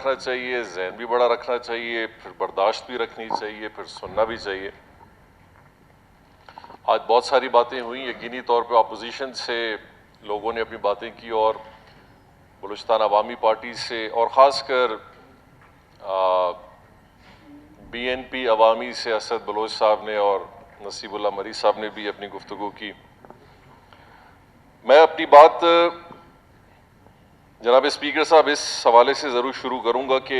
رکھنا چاہیے، ذہن بھی بڑا رکھنا چاہیے، پھر برداشت بھی رکھنی چاہیے، پھر سننا بھی چاہیے۔ آج بہت ساری باتیں ہوئیں، یقینی طور پہ اپوزیشن سے لوگوں نے اپنی باتیں کی، اور بلوچستان عوامی پارٹی سے اور خاص کر بی این پی عوامی سے اسد بلوچ صاحب نے اور نصیب اللہ مری صاحب نے بھی اپنی گفتگو کی۔ میں اپنی بات جناب اسپیکر صاحب اس حوالے سے ضرور شروع کروں گا کہ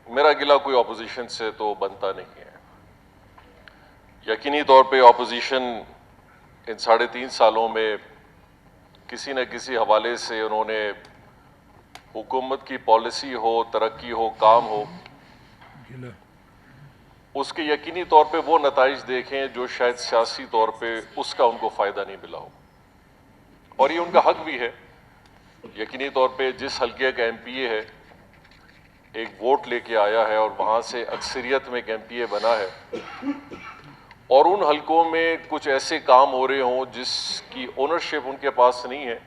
میرا گلہ کوئی اپوزیشن سے تو بنتا نہیں ہے۔ یقینی طور پہ اپوزیشن ان 3.5 سالوں میں کسی نہ کسی حوالے سے انہوں نے حکومت کی پالیسی ہو، ترقی ہو، کام ہو، اس کے یقینی طور پہ وہ نتائج دیکھیں جو شاید سیاسی طور پہ اس کا ان کو فائدہ نہیں ملا ہو، اور یہ ان کا حق بھی ہے۔ یقینی طور پہ جس حلقے کا ایم پی اے ہے، ایک ووٹ لے کے آیا ہے اور وہاں سے اکثریت میں ایک ایم پی اے بنا ہے، اور ان حلقوں میں کچھ ایسے کام ہو رہے ہوں جس کی اونرشپ ان کے پاس نہیں ہے،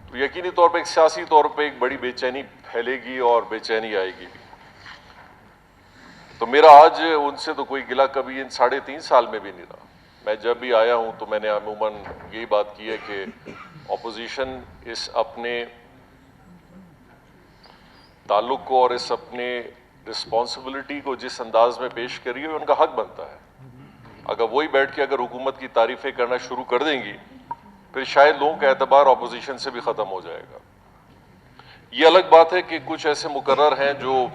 تو یقینی طور پہ ایک سیاسی طور پہ ایک بڑی بے چینی پھیلے گی اور بے چینی آئے گی۔ تو میرا آج ان سے تو کوئی گلہ کبھی ان 3.5 سال میں بھی نہیں رہا۔ میں جب بھی آیا ہوں تو میں نے عموماً یہی بات کی ہے کہ اپوزیشن اس اپنے تعلق کو اور اس اپنے رسپانسبلٹی کو جس انداز میں پیش کری ہے ان کا حق بنتا ہے۔ اگر وہی بیٹھ کے اگر حکومت کی تعریفیں کرنا شروع کر دیں گی، پھر شاید لوگوں کا اعتبار اپوزیشن سے بھی ختم ہو جائے گا۔ یہ الگ بات ہے کہ کچھ ایسے مقرر ہیں جو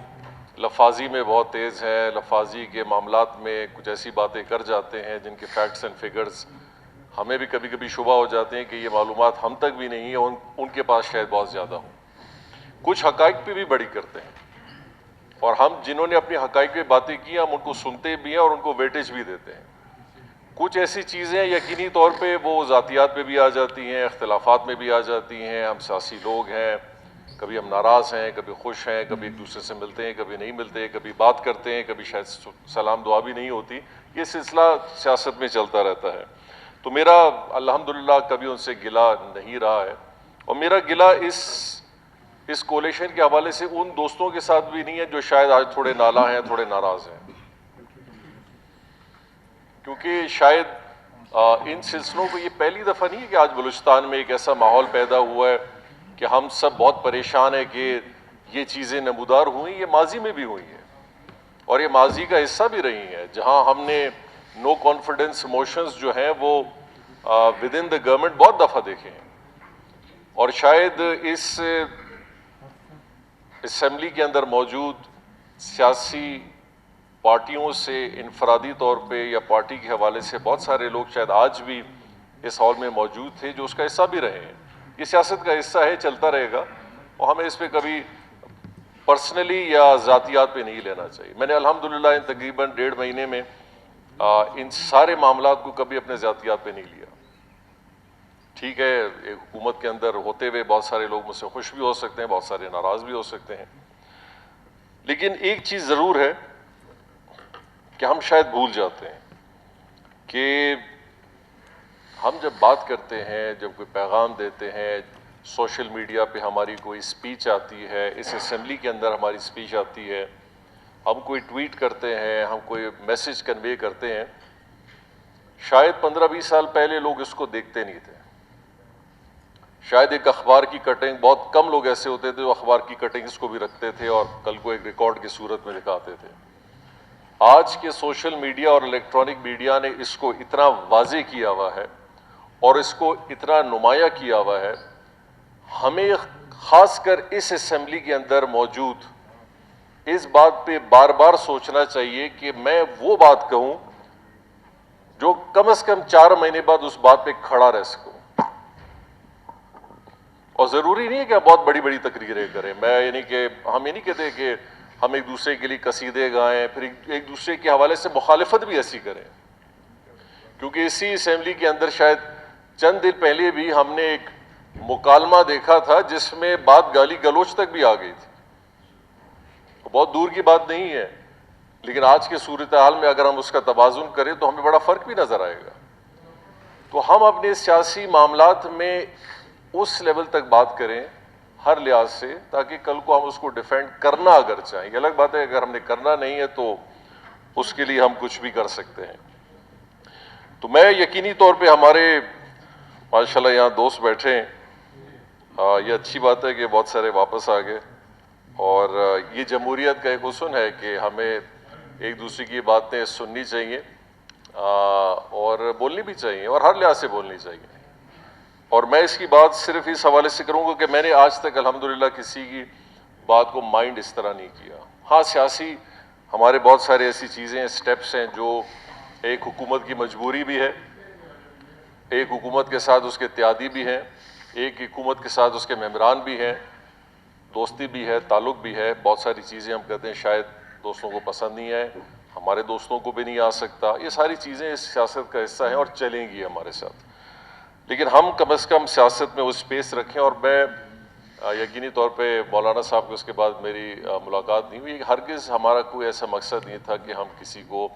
لفاظی میں بہت تیز ہیں، لفاظی کے معاملات میں کچھ ایسی باتیں کر جاتے ہیں جن کے فیکٹس اینڈ فگرز ہمیں بھی کبھی کبھی شبہ ہو جاتے ہیں کہ یہ معلومات ہم تک بھی نہیں ہیں، ان کے پاس شاید بہت زیادہ ہوں۔ کچھ حقائق پہ بھی بڑی کرتے ہیں، اور ہم جنہوں نے اپنے حقائق پہ باتیں کی ہم ان کو سنتے بھی ہیں اور ان کو ویٹیج بھی دیتے ہیں۔ کچھ ایسی چیزیں یقینی طور پہ وہ ذاتیات پہ بھی آ جاتی ہیں، اختلافات میں بھی آ جاتی ہیں، ہم سیاسی لوگ ہیں، کبھی ہم ناراض ہیں، کبھی خوش ہیں، کبھی ایک دوسرے سے ملتے ہیں، کبھی نہیں ملتے، کبھی بات کرتے ہیں، کبھی شاید سلام دعا بھی نہیں ہوتی۔ یہ سلسلہ سیاست میں چلتا رہتا ہے۔ تو میرا الحمدللہ کبھی ان سے گلہ نہیں رہا ہے، اور میرا گلہ اس کولیشن کے حوالے سے ان دوستوں کے ساتھ بھی نہیں ہے جو شاید آج تھوڑے نالاں ہیں، تھوڑے ناراض ہیں، کیونکہ شاید ان سلسلوں کو یہ پہلی دفعہ نہیں ہے کہ آج بلوچستان میں ایک ایسا ماحول پیدا ہوا ہے کہ ہم سب بہت پریشان ہیں کہ یہ چیزیں نمودار ہوئیں۔ یہ ماضی میں بھی ہوئی ہیں، اور یہ ماضی کا حصہ بھی رہی ہیں، جہاں ہم نے نو کانفیڈنس موشنز جو ہیں وہ ود ان دا گورنمنٹ بہت دفعہ دیکھے ہیں، اور شاید اس اسمبلی کے اندر موجود سیاسی پارٹیوں سے انفرادی طور پہ یا پارٹی کے حوالے سے بہت سارے لوگ شاید آج بھی اس ہال میں موجود تھے جو اس کا حصہ بھی رہے ہیں۔ یہ سیاست کا حصہ ہے، چلتا رہے گا، اور ہمیں اس پہ کبھی پرسنلی یا ذاتیات پہ نہیں لینا چاہیے۔ میں نے الحمدللہ ان تقریباً 1.5 مہینے میں ان سارے معاملات کو کبھی اپنے ذاتیات پہ نہیں لیا۔ ٹھیک ہے، ایک حکومت کے اندر ہوتے ہوئے بہت سارے لوگ مجھ سے خوش بھی ہو سکتے ہیں، بہت سارے ناراض بھی ہو سکتے ہیں، لیکن ایک چیز ضرور ہے کہ ہم شاید بھول جاتے ہیں کہ ہم جب بات کرتے ہیں، جب کوئی پیغام دیتے ہیں، سوشل میڈیا پہ ہماری کوئی سپیچ آتی ہے، اس اسمبلی کے اندر ہماری سپیچ آتی ہے، ہم کوئی ٹویٹ کرتے ہیں، ہم کوئی میسج کنوے کرتے ہیں، شاید 15-20 سال پہلے لوگ اس کو دیکھتے نہیں تھے۔ شاید ایک اخبار کی کٹنگ، بہت کم لوگ ایسے ہوتے تھے جو اخبار کی کٹنگز کو بھی رکھتے تھے اور کل کو ایک ریکارڈ کی صورت میں دکھاتے تھے۔ آج کے سوشل میڈیا اور الیکٹرانک میڈیا نے اس کو اتنا واضح کیا ہوا ہے اور اس کو اتنا نمایاں کیا ہوا ہے، ہمیں خاص کر اس اسمبلی کے اندر موجود اس بات پہ بار بار سوچنا چاہیے کہ میں وہ بات کہوں جو کم از کم 4 مہینے بعد اس بات پہ کھڑا رہ سکوں۔ اور ضروری نہیں ہے کہ ہم بہت بڑی بڑی تقریریں کریں، ہم یہ نہیں کہتے کہ ہم ایک دوسرے کے لیے قصیدے گائیں، پھر ایک دوسرے کے حوالے سے مخالفت بھی ایسی کریں، کیونکہ اسی اسمبلی کے اندر شاید چند دن پہلے بھی ہم نے ایک مکالمہ دیکھا تھا جس میں بات گالی گلوچ تک بھی آ گئی تھی۔ بہت دور کی بات نہیں ہے، لیکن آج کے صورتحال میں اگر ہم اس کا توازن کریں تو ہمیں بڑا فرق بھی نظر آئے گا۔ تو ہم اپنے سیاسی معاملات میں اس لیول تک بات کریں ہر لحاظ سے، تاکہ کل کو ہم اس کو ڈیفینڈ کرنا اگر چاہیں. یہ الگ بات ہے اگر ہم نے کرنا نہیں ہے تو اس کے لیے ہم کچھ بھی کر سکتے ہیں. تو میں یقینی طور پہ ہمارے ماشاءاللہ یہاں دوست بیٹھے ہیں، یہ اچھی بات ہے کہ بہت سارے واپس آ گئے، اور یہ جمہوریت کا ایک حسن ہے کہ ہمیں ایک دوسرے کی باتیں سننی چاہیے اور بولنی بھی چاہیے، اور ہر لحاظ سے بولنی چاہیے. اور میں اس کی بات صرف اس حوالے سے کروں گا کہ میں نے آج تک الحمدللہ کسی کی بات کو مائنڈ اس طرح نہیں کیا. ہاں، سیاسی ہمارے بہت سارے ایسی چیزیں ہیں، سٹیپس ہیں جو ایک حکومت کی مجبوری بھی ہے، ایک حکومت کے ساتھ اس کے اتحادی بھی ہیں، ایک حکومت کے ساتھ اس کے ممبران بھی ہیں، دوستی بھی ہے، تعلق بھی ہے. بہت ساری چیزیں ہم کہتے ہیں شاید دوستوں کو پسند نہیں آئے، ہمارے دوستوں کو بھی نہیں آ سکتا. یہ ساری چیزیں اس سیاست کا حصہ ہیں اور چلیں گی ہمارے ساتھ. لیکن ہم کم از کم سیاست میں وہ سپیس رکھیں. اور میں یقینی طور پہ مولانا صاحب کو اس کے بعد میری ملاقات نہیں ہوئی. ہرگز ہمارا کوئی ایسا مقصد نہیں تھا کہ ہم کسی کو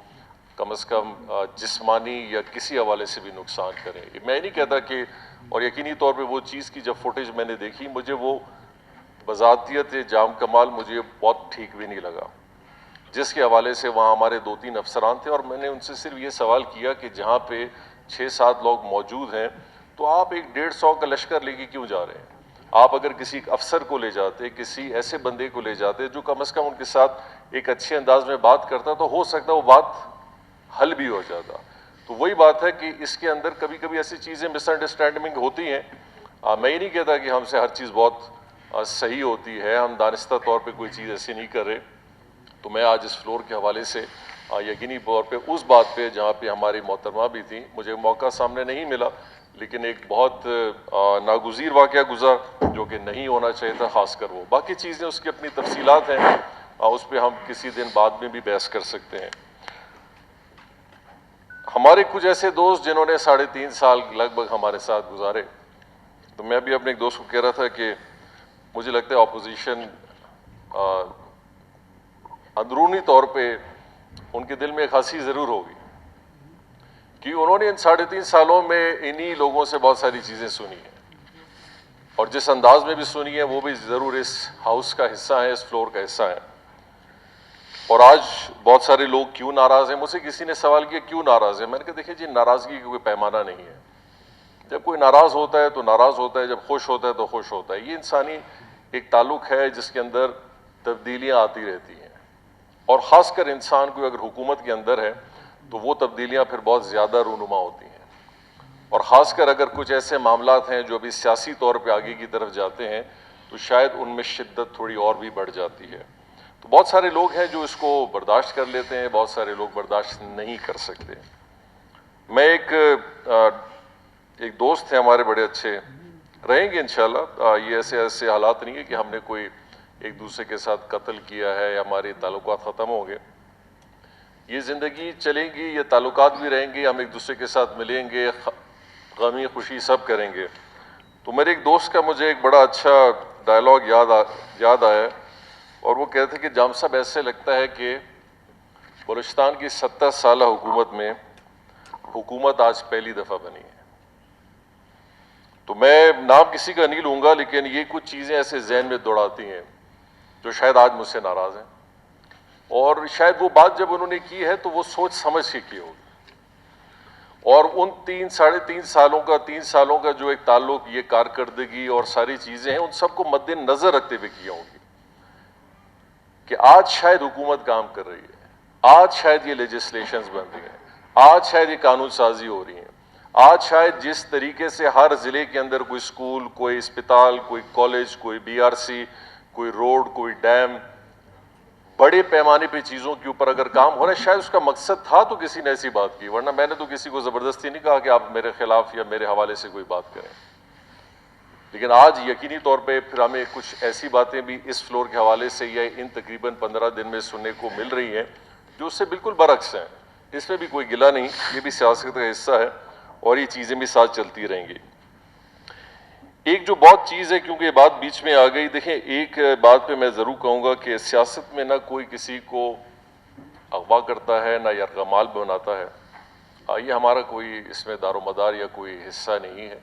کم از کم جسمانی یا کسی حوالے سے بھی نقصان کریں. میں نہیں کہتا کہ، اور یقینی طور پہ وہ چیز کی جب فوٹیج میں نے دیکھی، مجھے وہ بذاتیت جام کمال مجھے بہت ٹھیک بھی نہیں لگا، جس کے حوالے سے وہاں ہمارے 2-3 افسران تھے. اور میں نے ان سے صرف یہ سوال کیا کہ جہاں پہ 6-7 لوگ موجود ہیں تو آپ ایک 150 کا لشکر لے کے کیوں جا رہے ہیں؟ آپ اگر کسی افسر کو لے جاتے، کسی ایسے بندے کو لے جاتے جو کم از کم ان کے ساتھ ایک اچھے انداز میں بات کرتا، تو ہو سکتا وہ بات حل بھی ہو جاتا. تو وہی بات ہے کہ اس کے اندر کبھی کبھی ایسی چیزیں مس انڈرسٹینڈنگ ہوتی ہیں. میں یہ نہیں کہتا کہ ہم سے ہر چیز بہت صحیح ہوتی ہے، ہم دانستہ طور پہ کوئی چیز ایسی نہیں کر رہے. تو میں آج اس فلور کے حوالے سے یقینی طور پہ اس بات پہ جہاں پہ ہماری محترمہ بھی تھیں، مجھے موقع سامنے نہیں ملا، لیکن ایک بہت ناگزیر واقعہ گزرا جو کہ نہیں ہونا چاہیے تھا، خاص کر وہ. باقی چیزیں اس کی اپنی تفصیلات ہیں، اس پہ ہم کسی دن بعد میں بھی بحث کر سکتے ہیں. ہمارے کچھ ایسے دوست جنہوں نے 3.5 سال لگ بھگ ہمارے ساتھ گزارے، تو میں بھی اپنے ایک دوست کو کہہ رہا تھا کہ مجھے لگتا ہے اپوزیشن اندرونی طور پہ ان کے دل میں ایک ہنسی ضرور ہوگی کہ انہوں نے ان 3.5 سالوں میں انہی لوگوں سے بہت ساری چیزیں سنی ہیں، اور جس انداز میں بھی سنی ہے وہ بھی ضرور اس ہاؤس کا حصہ ہے، اس فلور کا حصہ ہے. اور آج بہت سارے لوگ کیوں ناراض ہیں؟ مجھ سے کسی نے سوال کیا کیوں ناراض ہیں؟ میں نے کہا دیکھیں جی، ناراضگی کا کوئی پیمانہ نہیں ہے. جب کوئی ناراض ہوتا ہے تو ناراض ہوتا ہے، جب خوش ہوتا ہے تو خوش ہوتا ہے. یہ انسانی ایک تعلق ہے جس کے اندر تبدیلیاں آتی رہتی ہیں، اور خاص کر انسان کو اگر حکومت کے اندر ہے تو وہ تبدیلیاں پھر بہت زیادہ رونما ہوتی ہیں. اور خاص کر اگر کچھ ایسے معاملات ہیں جو ابھی سیاسی طور پہ آگے کی طرف جاتے ہیں تو شاید ان میں شدت تھوڑی اور بھی بڑھ جاتی ہے. تو بہت سارے لوگ ہیں جو اس کو برداشت کر لیتے ہیں، بہت سارے لوگ برداشت نہیں کر سکتے. میں ایک دوست ہیں ہمارے بڑے اچھے، رہیں گے انشاءاللہ. یہ ایسے حالات نہیں ہے کہ ہم نے کوئی ایک دوسرے کے ساتھ قتل کیا ہے یا ہمارے تعلقات ختم ہو گئے. یہ زندگی چلیں گی، یہ تعلقات بھی رہیں گے، ہم ایک دوسرے کے ساتھ ملیں گے، غمی خوشی سب کریں گے. تو میرے ایک دوست کا مجھے ایک بڑا اچھا ڈائلاگ یاد آیا، اور وہ کہتے کہ جام صاحب ایسے لگتا ہے کہ بلوچستان کی 70 سالہ حکومت میں حکومت آج پہلی دفعہ بنی ہے. تو میں نام کسی کا نہیں لوں گا، لیکن یہ کچھ چیزیں ایسے ذہن میں دوڑاتی ہیں جو شاید آج مجھ سے ناراض ہیں، اور شاید وہ بات جب انہوں نے کی ہے تو وہ سوچ سمجھ کے کی ہوگی. اور ان 3-3.5 سالوں کا جو ایک تعلق، یہ کارکردگی اور ساری چیزیں ہیں، ان سب کو مد نظر رکھتے ہوئے کی ہوں گی کہ آج شاید حکومت کام کر رہی ہے، آج شاید یہ لیجسلیشنز بن رہی ہیں، آج شاید یہ قانون سازی ہو رہی ہیں، آج شاید جس طریقے سے ہر ضلع کے اندر کوئی اسکول، کوئی اسپتال، کوئی کالج، کوئی BRC، کوئی روڈ، کوئی ڈیم، بڑے پیمانے پہ چیزوں کے اوپر اگر کام ہو رہا ہے، شاید اس کا مقصد تھا تو کسی نے ایسی بات کی. ورنہ میں نے تو کسی کو زبردستی نہیں کہا کہ آپ میرے خلاف یا میرے حوالے سے کوئی بات کریں. لیکن آج یقینی طور پہ پھر ہمیں کچھ ایسی باتیں بھی اس فلور کے حوالے سے یا ان تقریباً 15 دن میں سننے کو مل رہی ہیں جو اس سے بالکل برعکس ہیں. اس میں بھی کوئی گلہ نہیں، یہ بھی سیاست کا حصہ ہے، اور یہ چیزیں بھی ساتھ چلتی رہیں گی. ایک جو بہت چیز ہے، کیونکہ یہ بات بیچ میں آ گئی، دیکھیں ایک بات پہ میں ضرور کہوں گا کہ سیاست میں نہ کوئی کسی کو اغوا کرتا ہے، نہ یرغمال بناتا ہے. یہ ہمارا کوئی اس میں دار و مدار یا کوئی حصہ نہیں ہے.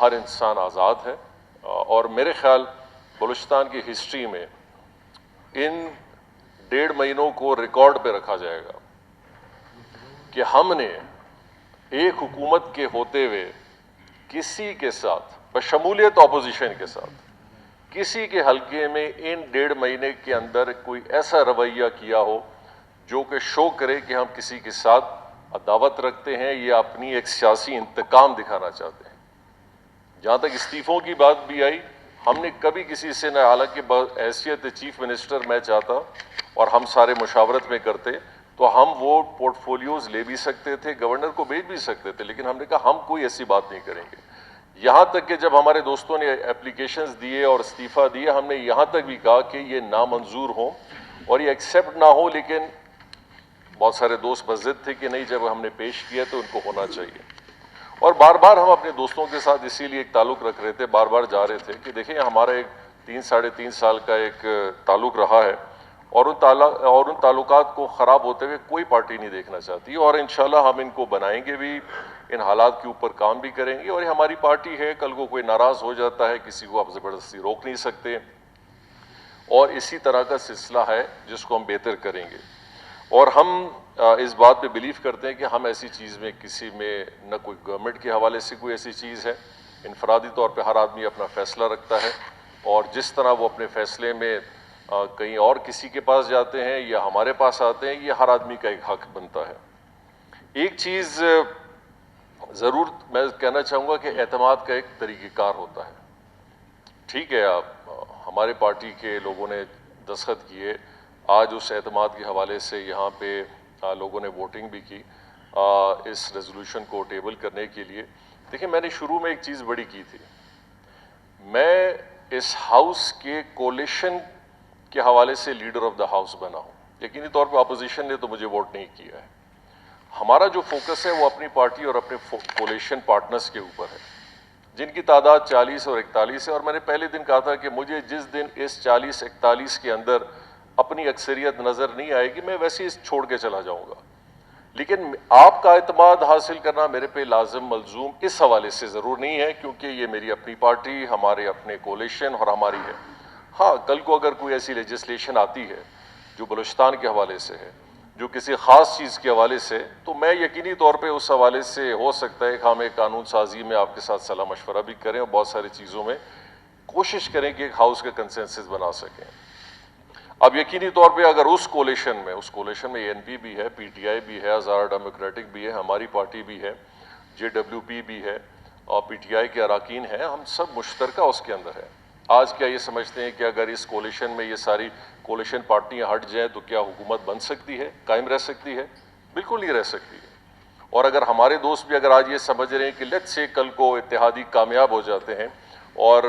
ہر انسان آزاد ہے، اور میرے خیال بلوچستان کی ہسٹری میں ان 1.5 مہینوں کو ریکارڈ پہ رکھا جائے گا کہ ہم نے ایک حکومت کے ہوتے ہوئے کسی کے ساتھ بشمولیت اپوزیشن کے ساتھ کسی کے حلقے میں ان 1.5 مہینے کے اندر کوئی ایسا رویہ کیا ہو جو کہ شو کرے کہ ہم کسی کے ساتھ عداوت رکھتے ہیں یا اپنی ایک سیاسی انتقام دکھانا چاہتے ہیں. جہاں تک استعفوں کی بات بھی آئی, ہم نے کبھی کسی سے نہ, حالانکہ حیثیت چیف منسٹر میں چاہتا اور ہم سارے مشاورت میں کرتے تو ہم وہ پورٹ فولیوز لے بھی سکتے تھے, گورنر کو بھیج بھی سکتے تھے, لیکن ہم نے کہا ہم کوئی ایسی بات نہیں کریں گے. یہاں تک کہ جب ہمارے دوستوں نے اپلیکیشنز دیے اور استعفیٰ دیے, ہم نے یہاں تک بھی کہا کہ یہ نامنظور ہوں اور یہ ایکسیپٹ نہ ہو, لیکن بہت سارے دوست بضد تھے کہ نہیں, جب ہم نے پیش کیا تو ان کو ہونا چاہیے. اور بار بار ہم اپنے دوستوں کے ساتھ اسی لیے ایک تعلق رکھ رہے تھے, بار بار جا رہے تھے کہ دیکھیں ہمارا ایک 3-3.5 سال کا ایک تعلق رہا ہے اور ان تعلقات کو خراب ہوتے ہوئے کوئی پارٹی نہیں دیکھنا چاہتی, اور انشاءاللہ ہم ان کو بنائیں گے بھی, ان حالات کے اوپر کام بھی کریں گے. اور یہ ہماری پارٹی ہے, کل کو کوئی ناراض ہو جاتا ہے, کسی کو آپ زبردستی روک نہیں سکتے, اور اسی طرح کا سلسلہ ہے جس کو ہم بہتر کریں گے. اور ہم اس بات پہ بلیو کرتے ہیں کہ ہم ایسی چیز میں کسی میں نہ کوئی گورنمنٹ کے حوالے سے کوئی ایسی چیز ہے, انفرادی طور پہ ہر آدمی اپنا فیصلہ رکھتا ہے, اور جس طرح وہ اپنے فیصلے میں کہیں اور کسی کے پاس جاتے ہیں یا ہمارے پاس آتے ہیں, یہ ہر آدمی کا ایک حق بنتا ہے. ایک چیز ضرور میں کہنا چاہوں گا کہ اعتماد کا ایک طریقہ کار ہوتا ہے. ٹھیک ہے, آپ ہمارے پارٹی کے لوگوں نے دستخط کیے, آج اس اعتماد کے حوالے سے یہاں پہ لوگوں نے ووٹنگ بھی کی اس ریزولوشن کو ٹیبل کرنے کے لیے. دیکھیں میں نے شروع میں ایک چیز بڑی کی تھی, میں اس ہاؤس کے کولیشن کے حوالے سے لیڈر آف دا ہاؤس بنا ہوں. یقینی طور پہ اپوزیشن نے تو مجھے ووٹ نہیں کیا ہے. ہمارا جو فوکس ہے وہ اپنی پارٹی اور اپنے کولیشن پارٹنرز کے اوپر ہے, جن کی تعداد 40 اور 41 ہے. اور میں نے پہلے دن کہا تھا کہ مجھے جس دن اس 40-41 کے اندر اپنی اکثریت نظر نہیں آئے گی, میں ویسے ہی چھوڑ کے چلا جاؤں گا. لیکن آپ کا اعتماد حاصل کرنا میرے پہ لازم ملزوم اس حوالے سے ضرور نہیں ہے, کیونکہ یہ میری اپنی پارٹی, ہمارے اپنے کولیشن اور ہماری ہے. ہاں, کل کو اگر کوئی ایسی لیجسلیشن آتی ہے جو بلوچستان کے حوالے سے ہے, جو کسی خاص چیز کے حوالے سے, تو میں یقینی طور پہ اس حوالے سے ہو سکتا ہے کہ ہم ایک قانون سازی میں آپ کے ساتھ صلاح مشورہ بھی کریں اور بہت ساری چیزوں میں کوشش کریں کہ ایک ہاؤس کا کنسنسس بنا سکیں. اب یقینی طور پہ اگر اس کولیشن میں این پی بھی ہے, پی ٹی آئی بھی ہے, آزاد ڈیموکریٹک بھی ہے, ہماری پارٹی بھی ہے, جے ڈبلیو پی بھی ہے, اور پی ٹی آئی کے اراکین ہیں, ہم سب مشترکہ اس کے اندر ہے. آج کیا یہ سمجھتے ہیں کہ اگر اس کولیشن میں یہ ساری کولیشن پارٹیاں ہٹ جائیں تو کیا حکومت بن سکتی ہے, قائم رہ سکتی ہے؟ بالکل نہیں رہ سکتی ہے. اور اگر ہمارے دوست بھی اگر آج یہ سمجھ رہے ہیں کہ لیٹ سے کل کو اتحادی کامیاب ہو جاتے ہیں اور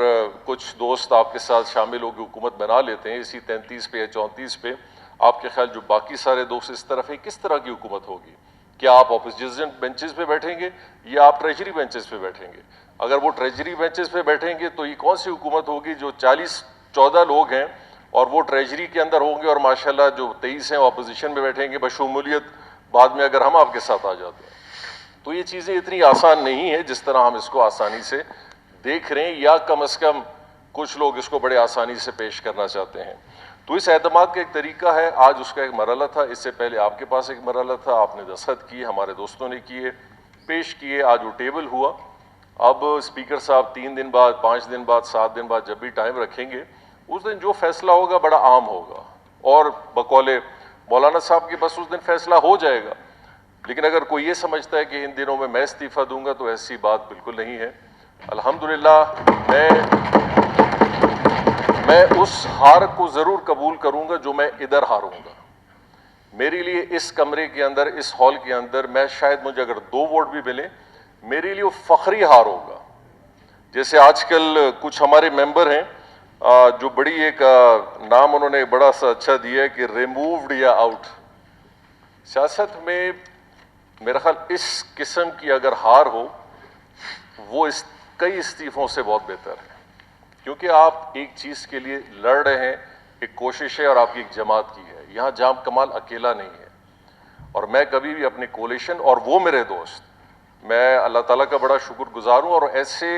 کچھ دوست آپ کے ساتھ شامل ہو کے حکومت بنا لیتے ہیں اسی 33 پہ یا 34 پہ, آپ کے خیال جو باقی سارے دوست اس طرف ہیں, کس طرح کی حکومت ہوگی؟ کیا آپ اپوزیشن بینچز پہ بیٹھیں گے یا آپ ٹریجری بینچز پہ بیٹھیں گے؟ اگر وہ ٹریجری بینچز پہ بیٹھیں گے تو یہ کون سی حکومت ہوگی جو 40-14 لوگ ہیں اور وہ ٹریجری کے اندر ہوں گے, اور ماشاءاللہ جو 23 ہیں اپوزیشن میں بیٹھیں گے بشمولیت بعد میں اگر ہم آپ کے ساتھ آ جاتے ہیں. تو یہ چیزیں اتنی آسان نہیں ہیں جس طرح ہم اس کو آسانی سے دیکھ رہے ہیں, یا کم از کم کچھ لوگ اس کو بڑے آسانی سے پیش کرنا چاہتے ہیں. تو اس اعتماد کا ایک طریقہ ہے, آج اس کا ایک مرحلہ تھا, اس سے پہلے آپ کے پاس ایک مرحلہ تھا, آپ نے دستخط کیے, ہمارے دوستوں نے کیے, پیش کیے, آج وہ ٹیبل ہوا. اب اسپیکر صاحب 3 دن بعد, 5 دن بعد, 7 دن بعد جب بھی ٹائم رکھیں گے, اس دن جو فیصلہ ہوگا بڑا عام ہوگا, اور بقول مولانا صاحب کے بس اس دن فیصلہ ہو جائے گا. لیکن اگر کوئی یہ سمجھتا ہے کہ ان دنوں میں استعفیٰ دوں گا, تو ایسی بات بالکل نہیں ہے. الحمدللہ میں اس ہار کو ضرور قبول کروں گا جو میں ادھر ہاروں گا. میرے لیے اس کمرے کے اندر, اس ہال کے اندر, میں شاید مجھے اگر 2 ووٹ بھی ملیں, میرے لیے وہ فخری ہار ہوگا. جیسے آج کل کچھ ہمارے ممبر ہیں جو بڑی ایک نام انہوں نے بڑا سا اچھا دیا ہے کہ ریمووڈ یا آؤٹ. سیاست میں میرا خیال اس قسم کی اگر ہار ہو وہ کئی استعفوں سے بہت بہتر ہے, کیونکہ آپ ایک چیز کے لیے لڑ رہے ہیں, ایک کوشش ہے اور آپ کی ایک جماعت کی ہے. یہاں جام کمال اکیلا نہیں ہے, اور میں کبھی بھی اپنے کولیشن اور وہ میرے دوست, میں اللہ تعالیٰ کا بڑا شکر گزار ہوں, اور ایسے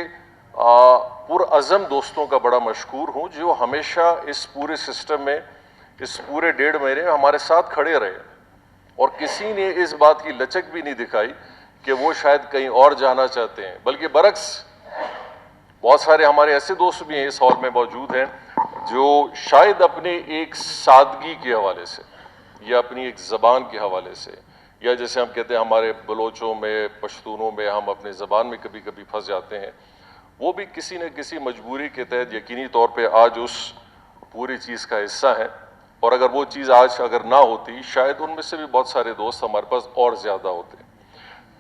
پرعزم دوستوں کا بڑا مشکور ہوں جو ہمیشہ اس پورے سسٹم میں اس پورے 1.5 مہینے میں ہمارے ساتھ کھڑے رہے اور کسی نے اس بات کی لچک بھی نہیں دکھائی کہ وہ شاید کہیں اور جانا چاہتے ہیں، بلکہ برعکس بہت سارے ہمارے ایسے دوست بھی ہیں اس ہال میں موجود ہیں جو شاید اپنے ایک سادگی کے حوالے سے یا اپنی ایک زبان کے حوالے سے یا جیسے ہم کہتے ہیں ہمارے بلوچوں میں پشتونوں میں ہم اپنے زبان میں کبھی کبھی پھنس جاتے ہیں، وہ بھی کسی نہ کسی مجبوری کے تحت یقینی طور پہ آج اس پوری چیز کا حصہ ہے، اور اگر وہ چیز آج اگر نہ ہوتی شاید ان میں سے بھی بہت سارے دوست ہمارے پاس اور زیادہ ہوتے۔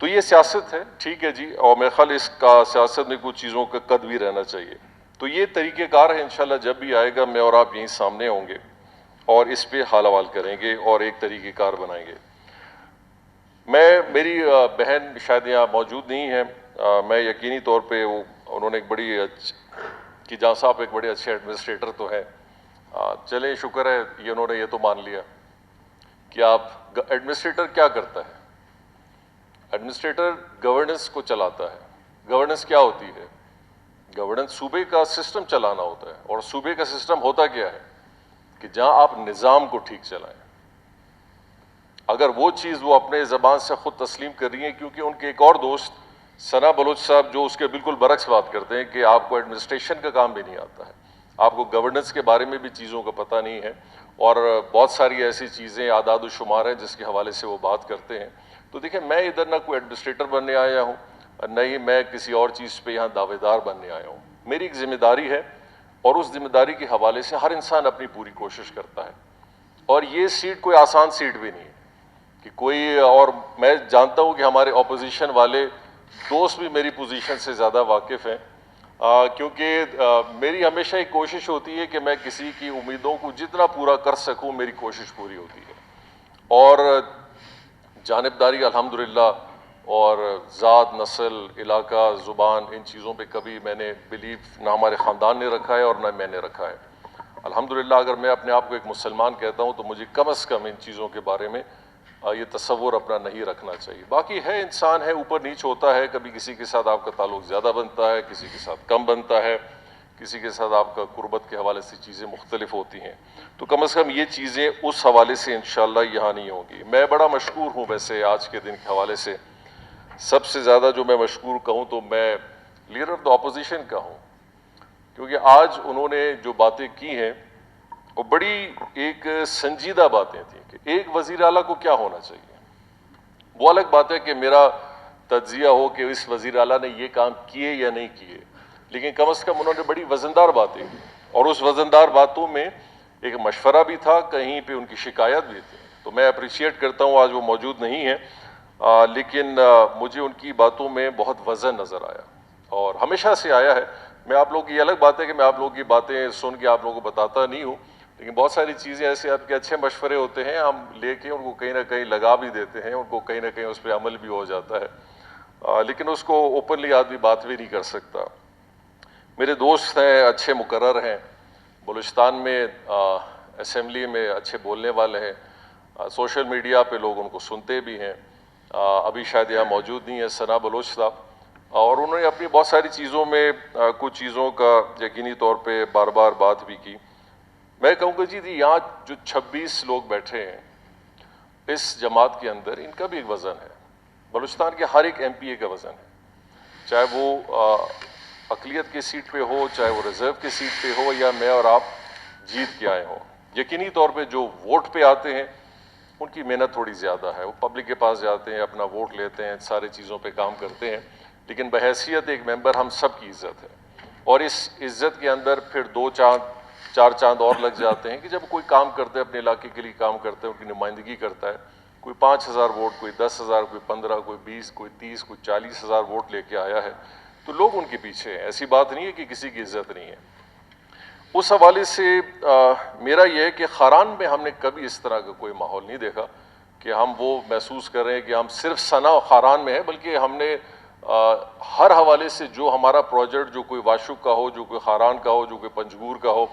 تو یہ سیاست ہے، ٹھیک ہے جی، اور میرے خیال اس کا سیاست میں کچھ چیزوں کا قد بھی رہنا چاہیے۔ تو یہ طریقہ کار ہے، انشاءاللہ جب بھی آئے گا میں اور آپ یہیں سامنے ہوں گے اور اس پہ حال حوال کریں گے اور ایک طریقہ کار بنائیں گے۔ میری بہن شاید یہاں موجود نہیں ہے، میں یقینی طور پہ انہوں نے ایک بڑی کہ جہاں صاحب ایک بڑے اچھے ایڈمنسٹریٹر تو ہیں، چلیں شکر ہے یہ انہوں نے یہ تو مان لیا کہ آپ ایڈمنسٹریٹر کیا کرتا ہے؟ ایڈمنسٹریٹر گورننس کو چلاتا ہے۔ گورننس کیا ہوتی ہے؟ گورننس صوبے کا سسٹم چلانا ہوتا ہے، اور صوبے کا سسٹم ہوتا کیا ہے کہ جہاں آپ نظام کو ٹھیک چلائیں۔ اگر وہ چیز وہ اپنے زبان سے خود تسلیم کر رہی ہیں، کیونکہ ان کے ایک اور دوست ثنا بلوچ صاحب جو اس کے بالکل برعکس بات کرتے ہیں کہ آپ کو ایڈمنسٹریشن کا کام بھی نہیں آتا ہے، آپ کو گورننس کے بارے میں بھی چیزوں کا پتہ نہیں ہے، اور بہت ساری ایسی چیزیں اعداد و شمار ہیں جس کے حوالے سے وہ بات کرتے ہیں۔ تو دیکھیں میں ادھر نہ کوئی ایڈمنسٹریٹر بننے آیا ہوں، نہ ہی میں کسی اور چیز پہ یہاں دعوے دار بننے آیا ہوں۔ میری ایک ذمہ داری ہے، اور اس ذمہ داری کے حوالے سے ہر انسان اپنی پوری کوشش کرتا ہے، اور یہ سیٹ کوئی آسان سیٹ بھی نہیں ہے کہ کوئی، اور میں جانتا ہوں کہ ہمارے اپوزیشن والے دوست بھی میری پوزیشن سے زیادہ واقف ہیں، کیونکہ میری ہمیشہ ایک کوشش ہوتی ہے کہ میں کسی کی امیدوں کو جتنا پورا کر سکوں میری کوشش پوری ہوتی ہے، اور جانبداری الحمدللہ اور ذات، نسل، علاقہ، زبان، ان چیزوں پہ کبھی میں نے بلیو نہ ہمارے خاندان نے رکھا ہے اور نہ میں نے رکھا ہے۔ الحمدللہ اگر میں اپنے آپ کو ایک مسلمان کہتا ہوں تو مجھے کم از کم ان چیزوں کے بارے میں یہ تصور اپنا نہیں رکھنا چاہیے۔ باقی ہے انسان ہے، اوپر نیچ ہوتا ہے، کبھی کسی کے ساتھ آپ کا تعلق زیادہ بنتا ہے، کسی کے ساتھ کم بنتا ہے، کسی کے ساتھ آپ کا قربت کے حوالے سے چیزیں مختلف ہوتی ہیں، تو کم از کم یہ چیزیں اس حوالے سے انشاءاللہ یہاں نہیں ہوں گی۔ میں بڑا مشکور ہوں ویسے آج کے دن کے حوالے سے، سب سے زیادہ جو میں مشکور کہوں تو میں لیڈر آف دا اپوزیشن کا ہوں، کیونکہ آج انہوں نے جو باتیں کی ہیں وہ بڑی ایک سنجیدہ باتیں تھیں کہ ایک وزیر اعلیٰ کو کیا ہونا چاہیے۔ وہ الگ بات ہے کہ میرا تجزیہ ہو کہ اس وزیر اعلیٰ نے یہ کام کیے یا نہیں کیے، لیکن کم از کم انہوں نے بڑی وزندار باتیں کی، اور اس وزندار باتوں میں ایک مشورہ بھی تھا، کہیں پہ ان کی شکایت بھی تھی، تو میں اپریشیٹ کرتا ہوں آج وہ موجود نہیں ہیں، لیکن مجھے ان کی باتوں میں بہت وزن نظر آیا، اور ہمیشہ سے آیا ہے۔ میں آپ لوگوں کی الگ بات ہے کہ میں آپ لوگوں کی باتیں سن کے آپ لوگوں کو بتاتا نہیں ہوں، لیکن بہت ساری چیزیں ایسے آپ کے اچھے مشورے ہوتے ہیں، ہم لے کے ان کو کہیں نہ کہیں لگا بھی دیتے ہیں، ان کو کہیں نہ کہیں اس پہ عمل بھی ہو جاتا ہے، لیکن اس کو اوپنلی آدمی بات بھی نہیں کر سکتا۔ میرے دوست ہیں، اچھے مقرر ہیں، بلوچستان میں اسمبلی میں اچھے بولنے والے ہیں، سوشل میڈیا پہ لوگ ان کو سنتے بھی ہیں، ابھی شاید یہاں موجود نہیں ہے ثنا بلوچ صاحب، اور انہوں نے اپنی بہت ساری چیزوں میں کچھ چیزوں کا یقینی طور پہ بار بار بات بھی کی۔ میں کہوں گا جی یہاں جو 26 لوگ بیٹھے ہیں اس جماعت کے اندر، ان کا بھی ایک وزن ہے، بلوچستان کے ہر ایک ایم پی اے کا وزن ہے، چاہے وہ اقلیت کی سیٹ پہ ہو، چاہے وہ ریزرو کی سیٹ پہ ہو، یا میں اور آپ جیت کے آئے ہوں۔ یقینی طور پہ جو ووٹ پہ آتے ہیں ان کی محنت تھوڑی زیادہ ہے، وہ پبلک کے پاس جاتے ہیں، اپنا ووٹ لیتے ہیں، سارے چیزوں پہ کام کرتے ہیں، لیکن بحیثیت ایک ممبر ہم سب کی عزت ہے، اور اس عزت کے اندر پھر 2 4 چاند اور لگ جاتے ہیں کہ جب کوئی کام کرتے ہیں، اپنے علاقے کے لیے کام کرتے ہیں، ان کی نمائندگی کرتا ہے، کوئی 5000 ووٹ، کوئی 10,000، کوئی 15، کوئی 20، کوئی 30، کوئی 40,000 ووٹ لے کے آیا ہے، تو لوگ ان کے پیچھے ہیں، ایسی بات نہیں ہے کہ کسی کی عزت نہیں ہے۔ اس حوالے سے میرا یہ ہے کہ خاران میں ہم نے کبھی اس طرح کا کوئی ماحول نہیں دیکھا کہ ہم وہ محسوس کر رہے ہیں کہ ہم صرف ثنا خاران میں ہیں، بلکہ ہم نے ہر حوالے سے جو ہمارا پروجیکٹ، جو کوئی واشوق کا ہو، جو کوئی خاران کا ہو، جو کوئی پنجگور کا ہو،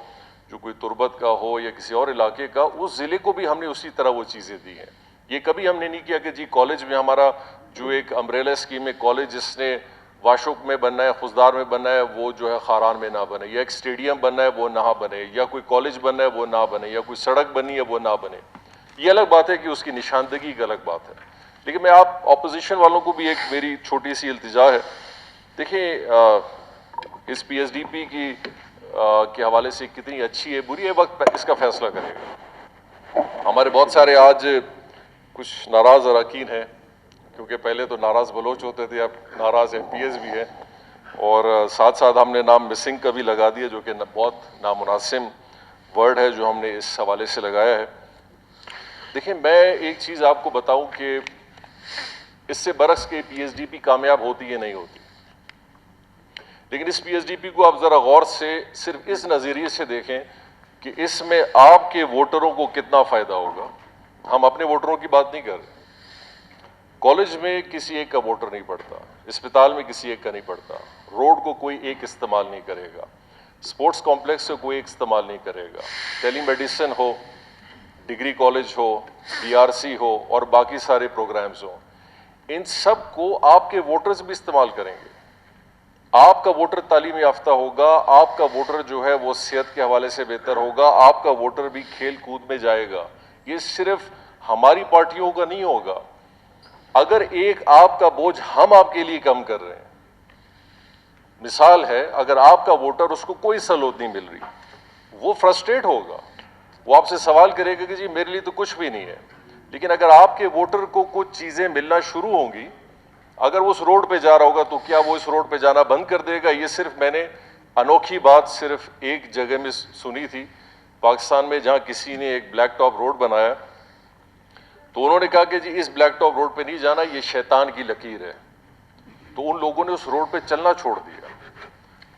جو کوئی تربت کا ہو، یا کسی اور علاقے کا، اس ضلع کو بھی ہم نے اسی طرح وہ چیزیں دی ہیں۔ یہ کبھی ہم نے نہیں کیا کہ جی کالج میں ہمارا جو ایک امبریلا اسکیم ہے، کالج جس نے واشوک میں بننا ہے, خزدار میں بننا ہے, وہ جو ہے خاران میں نہ بنے, یا ایک اسٹیڈیم بننا ہے وہ نہ بنے, یا کوئی کالج بننا ہے وہ نہ بنے, یا کوئی سڑک بنی ہے وہ نہ بنے. یہ الگ بات ہے کہ اس کی نشاندہی ایک الگ بات ہے. لیکن میں آپ اپوزیشن والوں کو بھی ایک میری چھوٹی سی التجا ہے, دیکھیں اس پی ایس ڈی پی کی کے حوالے سے کتنی اچھی ہے بری ہے, وقت اس کا فیصلہ کرے گا. ہمارے بہت سارے آج کچھ ناراض اراکین ہیں, کیونکہ پہلے تو ناراض بلوچ ہوتے تھے, اب ناراض ایم پی ایس بھی ہیں, اور ساتھ ساتھ ہم نے نام مسنگ کا بھی لگا دیا, جو کہ بہت نامناسب ورڈ ہے جو ہم نے اس حوالے سے لگایا ہے. دیکھیں میں ایک چیز آپ کو بتاؤں کہ اس سے برعکس کے پی ایس ڈی پی کامیاب ہوتی ہے نہیں ہوتی, لیکن اس پی ایس ڈی پی کو آپ ذرا غور سے صرف اس نظریے سے دیکھیں کہ اس میں آپ کے ووٹروں کو کتنا فائدہ ہوگا. ہم اپنے ووٹروں کی بات نہیں کر رہے. کالج میں کسی ایک کا ووٹر نہیں پڑتا, اسپتال میں کسی ایک کا نہیں پڑتا, روڈ کو کوئی ایک استعمال نہیں کرے گا, اسپورٹس کمپلیکس سے کوئی ایک استعمال نہیں کرے گا, ٹیلی میڈیسن ہو, ڈگری کالج ہو, بی آر سی ہو, اور باقی سارے پروگرامز ہوں, ان سب کو آپ کے ووٹرز بھی استعمال کریں گے. آپ کا ووٹر تعلیم یافتہ ہوگا, آپ کا ووٹر جو ہے وہ صحت کے حوالے سے بہتر ہوگا, آپ کا ووٹر بھی کھیل کود میں جائے گا. یہ صرف ہماری پارٹیوں کا نہیں ہوگا. اگر ایک آپ کا بوجھ ہم آپ کے لیے کم کر رہے ہیں, مثال ہے اگر آپ کا ووٹر اس کو کوئی سہولت نہیں مل رہی, وہ فرسٹریٹ ہوگا, وہ آپ سے سوال کرے گا کہ جی میرے لیے تو کچھ بھی نہیں ہے. لیکن اگر آپ کے ووٹر کو کچھ چیزیں ملنا شروع ہوں گی, اگر وہ اس روڈ پہ جا رہا ہوگا تو کیا وہ اس روڈ پہ جانا بند کر دے گا؟ یہ صرف میں نے انوکھی بات صرف ایک جگہ میں سنی تھی پاکستان میں, جہاں کسی نے ایک بلیک ٹاپ روڈ بنایا تو انہوں نے کہا کہ جی اس بلیک ٹاپ روڈ پہ نہیں جانا, یہ شیطان کی لکیر ہے. تو ان لوگوں نے اس روڈ پہ چلنا چھوڑ دیا.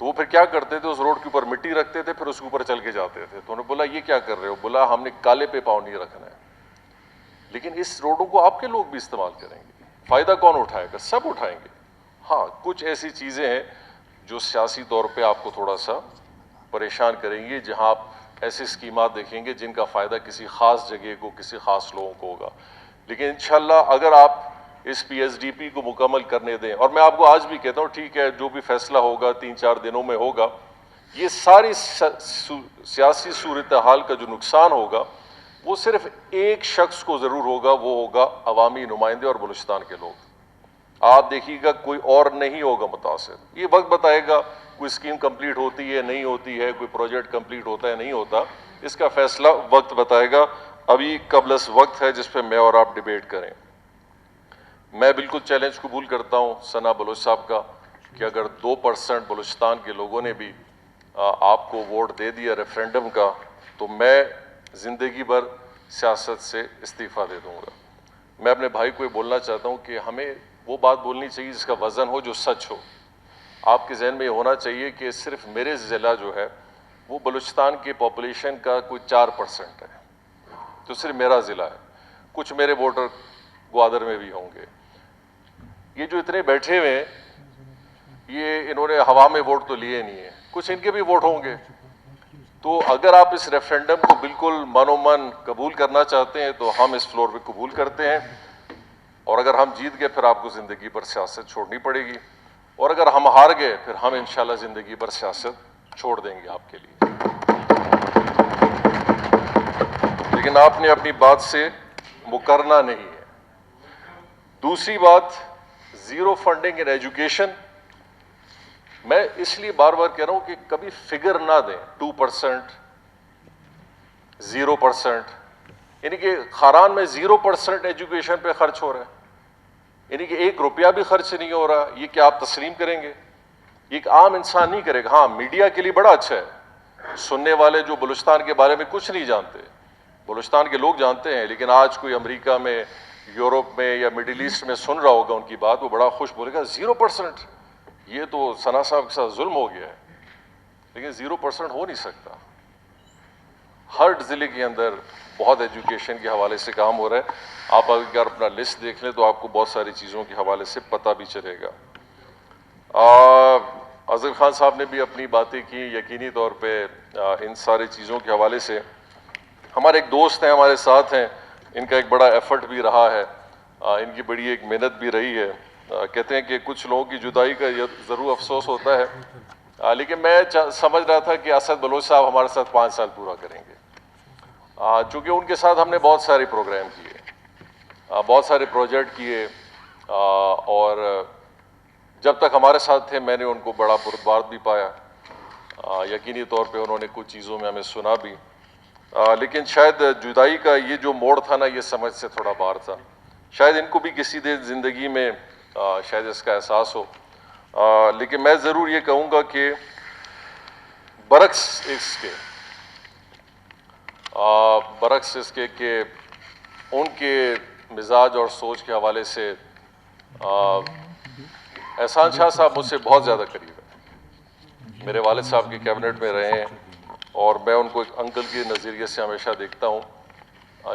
تو وہ پھر کیا کرتے تھے, اس روڈ کے اوپر مٹی رکھتے تھے, پھر اس کے اوپر چل کے جاتے تھے. تو انہوں نے بولا یہ کیا کر رہے ہو؟ بولا ہم نے کالے پہ پاؤں نہیں رکھنا ہے. لیکن اس روڈوں کو آپ کے لوگ بھی استعمال کریں گے, فائدہ کون اٹھائے گا؟ سب اٹھائیں گے. ہاں کچھ ایسی چیزیں ہیں جو سیاسی طور پہ آپ کو تھوڑا سا پریشان کریں گی, جہاں آپ ایسی اسکیمات دیکھیں گے جن کا فائدہ کسی خاص جگہ کو, کسی خاص لوگوں کو ہوگا. لیکن انشاءاللہ اگر آپ اس پی ایس ڈی پی کو مکمل کرنے دیں, اور میں آپ کو آج بھی کہتا ہوں ٹھیک ہے جو بھی فیصلہ ہوگا 3-4 دنوں میں ہوگا, یہ ساری سیاسی صورتحال کا جو نقصان ہوگا وہ صرف ایک شخص کو ضرور ہوگا, وہ ہوگا عوامی نمائندے اور بلوچستان کے لوگ. آپ دیکھیے گا کوئی اور نہیں ہوگا متاثر. یہ وقت بتائے گا کوئی اسکیم کمپلیٹ ہوتی ہے نہیں ہوتی ہے, کوئی پروجیکٹ کمپلیٹ ہوتا ہے نہیں ہوتا, اس کا فیصلہ وقت بتائے گا. ابھی قبل از وقت ہے جس پہ میں اور آپ ڈیبیٹ کریں. میں بالکل چیلنج قبول کرتا ہوں ثنا بلوچ صاحب کا کہ اگر 2% بلوچستان کے لوگوں نے بھی آپ کو ووٹ دے دیا ریفرینڈم کا, تو میں زندگی بھر سیاست سے استعفیٰ دے دوں گا. میں اپنے بھائی کو یہ بولنا چاہتا ہوں کہ ہمیں وہ بات بولنی چاہیے جس کا وزن ہو, جو سچ ہو. آپ کے ذہن میں یہ ہونا چاہیے کہ صرف میرے ضلع جو ہے وہ بلوچستان کی پاپولیشن کا کوئی 4% ہے, تو صرف میرا ضلع ہے. کچھ میرے ووٹر گوادر میں بھی ہوں گے. یہ جو اتنے بیٹھے ہوئے ہیں, یہ انہوں نے ہوا میں ووٹ تو لیے نہیں ہیں, کچھ ان کے بھی ووٹ ہوں گے. تو اگر آپ اس ریفرینڈم کو بالکل من و من قبول کرنا چاہتے ہیں تو ہم اس فلور پہ قبول کرتے ہیں, اور اگر ہم جیت گئے پھر آپ کو زندگی پر سیاست چھوڑنی پڑے گی, اور اگر ہم ہار گئے پھر ہم انشاءاللہ زندگی پر سیاست چھوڑ دیں گے آپ کے لیے. لیکن آپ نے اپنی بات سے مکرنا نہیں ہے. دوسری بات, زیرو فنڈنگ ان ایجوکیشن. میں اس لیے بار بار کہہ رہا ہوں کہ کبھی فگر نہ دیں 2%, 0%, یعنی کہ خاران میں 0% ایجوکیشن پہ خرچ ہو رہا ہے, یعنی کہ 1 روپیہ بھی خرچ نہیں ہو رہا. یہ کیا آپ تسلیم کریں گے؟ ایک عام انسان نہیں کرے گا. ہاں میڈیا کے لیے بڑا اچھا ہے, سننے والے جو بلوچستان کے بارے میں کچھ نہیں جانتے, بلوچستان کے لوگ جانتے ہیں, لیکن آج کوئی امریکہ میں, یورپ میں یا مڈل ایسٹ میں سن رہا ہوگا ان کی بات, وہ بڑا خوش بولے گا 0%, یہ تو ثنا صاحب کے ساتھ ظلم ہو گیا ہے. لیکن 0% ہو نہیں سکتا. ہر ضلع کے اندر بہت ایجوکیشن کے حوالے سے کام ہو رہا ہے. آپ اگر اپنا لسٹ دیکھ لیں تو آپ کو بہت ساری چیزوں کے حوالے سے پتہ بھی چلے گا. اظہر خان صاحب نے بھی اپنی باتیں کی. یقینی طور پہ ان ساری چیزوں کے حوالے سے ہمارے ایک دوست ہیں, ہمارے ساتھ ہیں, ان کا ایک بڑا ایفرٹ بھی رہا ہے, ان کی بڑی ایک محنت بھی رہی ہے. کہتے ہیں کہ کچھ لوگوں کی جدائی کا ضرور افسوس ہوتا ہے، لیکن میں سمجھ رہا تھا کہ اسد بلوچ صاحب ہمارے ساتھ 5 سال پورا کریں گے، چونکہ ان کے ساتھ ہم نے بہت سارے پروگرام کیے، بہت سارے پروجیکٹ کیے، اور جب تک ہمارے ساتھ تھے میں نے ان کو بڑا بردبار بھی پایا، یقینی طور پہ انہوں نے کچھ چیزوں میں ہمیں سنا بھی، لیکن شاید جدائی کا یہ جو موڑ تھا نا، یہ سمجھ سے تھوڑا باہر تھا، شاید ان کو بھی کسی دن زندگی میں شاید اس کا احساس ہو، لیکن میں ضرور یہ کہوں گا کہ برعکس اس کے کہ ان کے مزاج اور سوچ کے حوالے سے احسان شاہ صاحب مجھ سے بہت زیادہ قریب ہے، میرے والد صاحب کی کیبنٹ میں رہے ہیں اور میں ان کو ایک انکل کے نظریے سے ہمیشہ دیکھتا ہوں،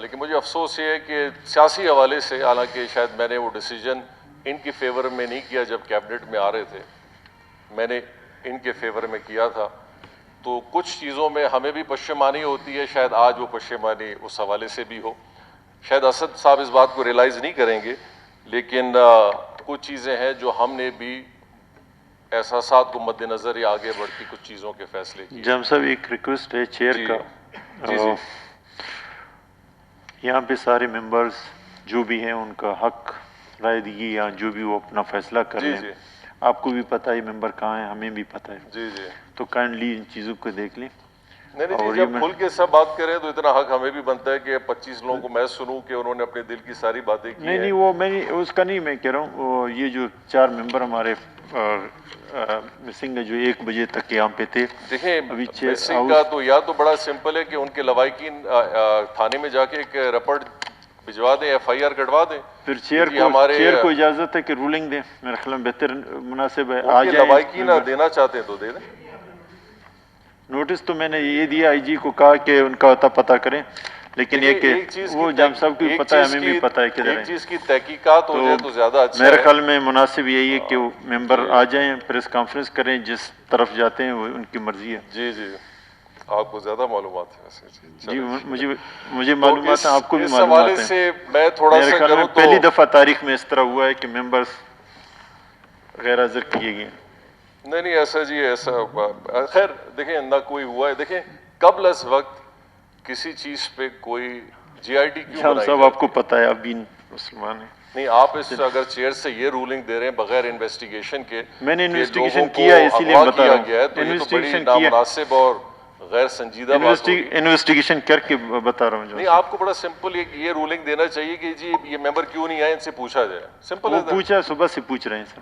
لیکن مجھے افسوس یہ ہے کہ سیاسی حوالے سے، حالانکہ شاید میں نے وہ ڈیسیجن ان کی فیور میں نہیں کیا جب کیبنٹ میں آ رہے تھے، میں نے ان کے فیور میں کیا تھا، تو کچھ چیزوں میں ہمیں بھی پشیمانی ہوتی ہے، شاید آج وہ پشیمانی اس حوالے سے بھی ہو، شاید اسد صاحب اس بات کو ریلائز نہیں کریں گے، لیکن کچھ چیزیں ہیں جو ہم نے بھی احساسات کو مد نظر یا آگے بڑھ کے کچھ چیزوں کے فیصلے کیے۔ جم صاحب ایک ریکویسٹ ہے چیئر کا، یہاں پہ سارے ممبرز جو بھی ہیں ان کا حق رائے دیگی یا جو بھی وہ اپنا فیصلہ کر لیں، آپ کو بھی پتہ ہے ممبر کہاں ہیں، ہمیں بھی پتہ ہے، تو کائنڈلی ان چیزوں کو دیکھ لیں۔ نہیں جب کھل کے سب بات کریں تو اتنا حق ہمیں بھی بنتا ہے کہ 25 لوگوں کو میں سنوں کہ انہوں نے اپنے دل کی ساری باتیں کی ہیں۔ نہیں وہ میں اس کا نہیں میں کہہ رہا ہوں، یہ جو 4 ممبر ہمارے مسنگ ہے جو 1 بجے تک یہاں پہ تھے، دیکھیں مسنگ کا تو یا تو بڑا سمپل ہے کہ ان کے لوائقین تھانے میں جا کے ایک رپورٹ بھجوا دیں، FIR کٹوا دیں، پھر چیئر کو اجازت ہے کہ رولنگ دیں، میرے خیال میں بہتر مناسب ہے، آ جائیں۔ لوائقین دینا چاہتے ہیں تو دے دیں۔ نوٹس تو میں نے یہ دیا آئی جی کو کہا کہ ان کا پتہ کریں، لیکن یہ کہ وہ جم صاحب کو پتہ ہے، ہمیں بھی پتہ ہے کدھر ہے۔ ایک چیز کی تحقیقات ہو جائے تو زیادہ اچھا ہے۔ میرے خیال میں مناسب یہی ہے کہ وہ ممبر آ جائیں، پریس کانفرنس کریں، جس طرف جاتے ہیں وہ ان کی مرضی ہے۔ جی آپ کو زیادہ معلومات ہے ویسے۔ جی مجھے معلومات ہیں، آپ کو بھی اس معلومات حوالے ہیں۔ سے میں تھوڑا سا میرے خیال میں پہلی دفعہ تاریخ میں اس طرح ہوا ہے کہ ممبرز غیر حاضر کیے گئے۔ نہیں ایسا ایسا خیر دیکھیں نہ کوئی ہوا ہے، دیکھیں قبل از وقت کسی چیز پہ کوئی GIT کیوں بنائی صاحب آپ کو پتہ ہے، آپ بھی مسلمان ہیں۔ نہیں آپ اس اگر چیئر سے یہ رولنگ دے رہے ہیں بغیر انویسٹیگیشن کے، میں نے انویسٹیگیشن کیا ہے، اسی لیے بتا رہا ہوں، گیا ہے تو یہ تو بڑی نامناسب اور غیر سنجیدہ بات ہوگی۔ انویسٹیگیشن کر کے بتا رہا ہوں۔ نہیں آپ کو بڑا سمپل یہ رولنگ دینا چاہیے کہ جی یہ ممبر کیوں نہیں آئے، ان سے پوچھا جائے، سمپل ہے۔ پوچھا صبح سے پوچھ رہے ہیں سر۔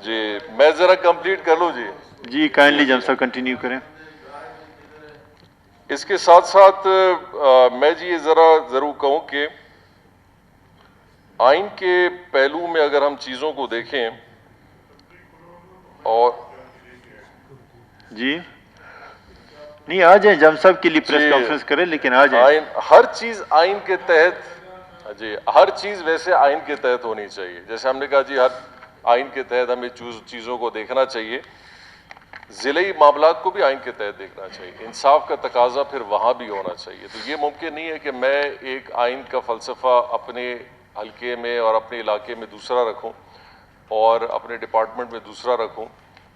جی میں ذرا کمپلیٹ کر لوں جی کائنڈلی جم صاحب کنٹینیو کریں۔ اس کے ساتھ ساتھ میں یہ ضرور کہوں کہ آئین کے پہلو میں اگر ہم چیزوں کو دیکھیں اور جی نہیں آ جائیں، جم صاحب کے لیے پریس کانفرنس کریں، لیکن آ جائیں۔ ہر چیز آئین کے تحت، ہر چیز ویسے آئین کے تحت ہونی چاہیے، جیسے ہم نے کہا ہر آئین کے تحت ہمیں چیزوں کو دیکھنا چاہیے، ضلعی معاملات کو بھی آئین کے تحت دیکھنا چاہیے، انصاف کا تقاضا پھر وہاں بھی ہونا چاہیے۔ تو یہ ممکن نہیں ہے کہ میں ایک آئین کا فلسفہ اپنے حلقے میں اور اپنے علاقے میں دوسرا رکھوں اور اپنے ڈپارٹمنٹ میں دوسرا رکھوں،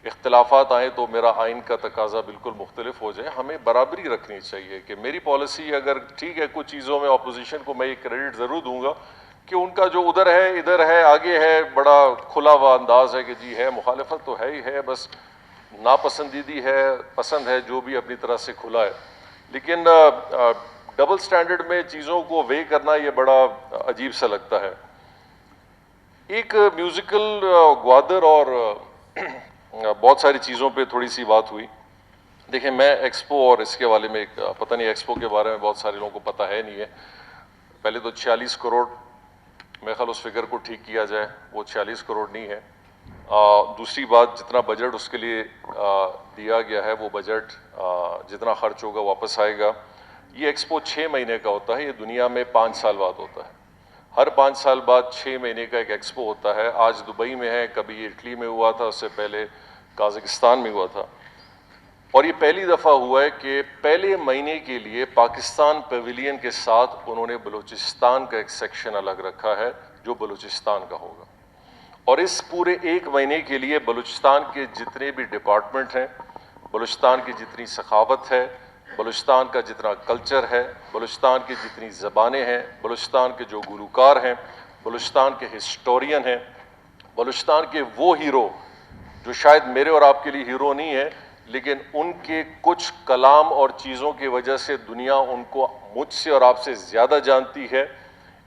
اختلافات آئیں تو میرا آئین کا تقاضا بالکل مختلف ہو جائے۔ ہمیں برابری رکھنی چاہیے کہ میری پالیسی اگر ٹھیک ہے، کچھ چیزوں میں اپوزیشن کو میں یہ کریڈٹ ضرور دوں گا کہ ان کا جو ادھر ہے ادھر ہے آگے ہے، بڑا کھلا ہوا انداز ہے کہ جی ہے مخالفت تو ہے ہی ہے، بس ناپسندیدی ہے پسند ہے، جو بھی اپنی طرح سے کھلا ہے، لیکن ڈبل سٹینڈرڈ میں چیزوں کو وے کرنا یہ بڑا عجیب سا لگتا ہے۔ ایک میوزیکل گوادر اور بہت ساری چیزوں پہ تھوڑی سی بات ہوئی۔ دیکھیں میں ایکسپو اور اس کے والے میں پتہ نہیں ایکسپو کے بارے میں بہت سارے لوگوں کو پتہ ہے نہیں ہے۔ پہلے تو 46 کروڑ میرے خیال اس فگر کو ٹھیک کیا جائے، وہ 46 کروڑ نہیں ہے۔ دوسری بات جتنا بجٹ اس کے لیے دیا گیا ہے وہ بجٹ جتنا خرچ ہوگا واپس آئے گا۔ یہ ایکسپو 6 مہینے کا ہوتا ہے، یہ دنیا میں 5 سال بعد ہوتا ہے، ہر 5 سال بعد 6 مہینے کا ایک ایکسپو ہوتا ہے۔ آج دبئی میں ہے، کبھی اٹلی میں ہوا تھا، اس سے پہلے قازقستان میں ہوا تھا، اور یہ پہلی دفعہ ہوا ہے کہ پہلے مہینے کے لیے پاکستان پیویلین کے ساتھ انہوں نے بلوچستان کا ایک سیکشن الگ رکھا ہے جو بلوچستان کا ہوگا. اور اس پورے ایک مہینے کے لیے بلوچستان کے جتنے بھی ڈپارٹمنٹ ہیں، بلوچستان کی جتنی ثقافت ہے، بلوچستان کا جتنا کلچر ہے، بلوچستان کی جتنی زبانیں ہیں، بلوچستان کے جو گلوکار ہیں، بلوچستان کے ہسٹورین ہیں، بلوچستان کے وہ ہیرو جو شاید میرے اور آپ کے لیے ہیرو نہیں ہے، لیکن ان کے کچھ کلام اور چیزوں کی وجہ سے دنیا ان کو مجھ سے اور آپ سے زیادہ جانتی ہے.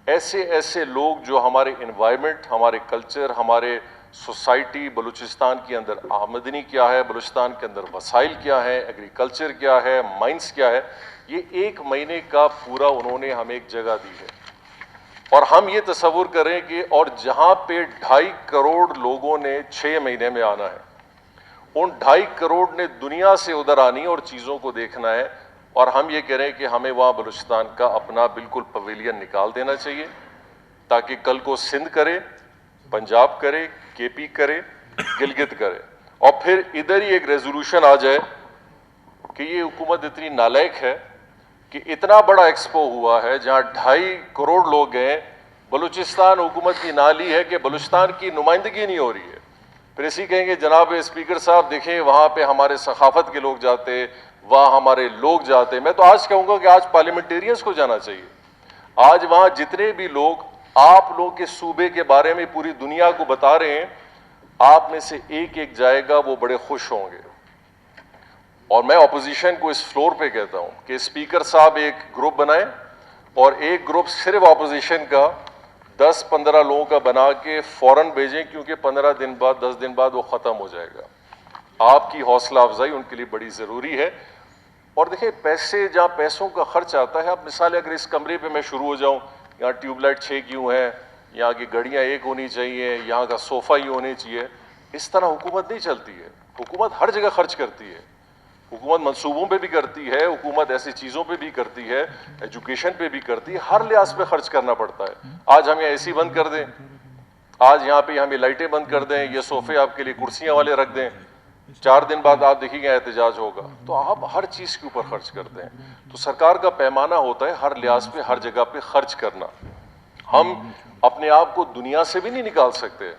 ایسے لوگ جو ہمارے انوائرمنٹ، ہمارے کلچر، ہمارے سوسائٹی، بلوچستان کے اندر آمدنی کیا ہے، بلوچستان کے اندر وسائل کیا ہے، ایگریکلچر کیا ہے، مائنز کیا ہے، یہ ایک مہینے کا پورا انہوں نے ہمیں ایک جگہ دی ہے. اور ہم یہ تصور کریں کہ اور جہاں پہ 2.5 کروڑ لوگوں نے 6 مہینے میں آنا ہے، ان 2.5 کروڑ نے دنیا سے ادھر آنی اور چیزوں کو دیکھنا ہے، اور ہم یہ کہہ رہے ہیں کہ ہمیں وہاں بلوچستان کا اپنا بالکل پویلین نکال دینا چاہیے، تاکہ کل کو سندھ کرے، پنجاب کرے، کے پی کرے، گلگت کرے، اور پھر ادھر ہی ایک ریزولوشن آ جائے کہ یہ حکومت اتنی نالائق ہے کہ اتنا بڑا ایکسپو ہوا ہے جہاں 2.5 کروڑ لوگ گئے، بلوچستان حکومت کی نالی ہے کہ بلوچستان کی نمائندگی نہیں ہو رہی ہے. پھر اسی کہیں گے جناب اسپیکر صاحب دیکھیں وہاں پہ ہمارے ثقافت کے لوگ جاتے، وہاں ہمارے لوگ جاتے. میں تو آج کہوں گا کہ آج پارلیمنٹیرینز کو جانا چاہیے. آج وہاں جتنے بھی لوگ آپ لوگ کے صوبے کے بارے میں پوری دنیا کو بتا رہے ہیں، آپ میں سے ایک جائے گا، وہ بڑے خوش ہوں گے. اور میں اپوزیشن کو اس فلور پہ کہتا ہوں کہ اسپیکر صاحب ایک گروپ بنائیں، اور ایک گروپ صرف اپوزیشن کا 10-15 لوگوں کا بنا کے فوراً بھیجیں، کیونکہ 15 دن بعد 10 دن بعد وہ ختم ہو جائے گا. آپ کی حوصلہ افزائی ان کے لیے بڑی ضروری ہے. اور دیکھیں پیسے، جہاں پیسوں کا خرچ آتا ہے، اب مثال اگر اس کمرے پہ میں شروع ہو جاؤں، یہاں ٹیوب لائٹ 6 کیوں ہے، یہاں کی گھڑیاں 1 ہونی چاہیے، یہاں کا صوفہ ہی ہونے چاہیے، اس طرح حکومت نہیں چلتی ہے. حکومت ہر جگہ خرچ کرتی ہے، حکومت منصوبوں پہ بھی کرتی ہے، حکومت ایسی چیزوں پہ بھی کرتی ہے، ایجوکیشن پہ بھی کرتی ہے، ہر لحاظ پہ خرچ کرنا پڑتا ہے. آج ہم یہاں اے سی بند کر دیں، آج یہاں پہ ہم یہ لائٹیں بند کر دیں، یہ صوفے آپ کے لیے کرسیاں والے رکھ دیں، 4 دن بعد آپ دیکھیں گے احتجاج ہوگا. تو آپ ہر چیز کے اوپر خرچ کرتے ہیں. تو سرکار کا پیمانہ ہوتا ہے ہر لحاظ پہ، ہر جگہ پہ خرچ کرنا. ہم اپنے آپ کو دنیا سے بھی نہیں نکال سکتے،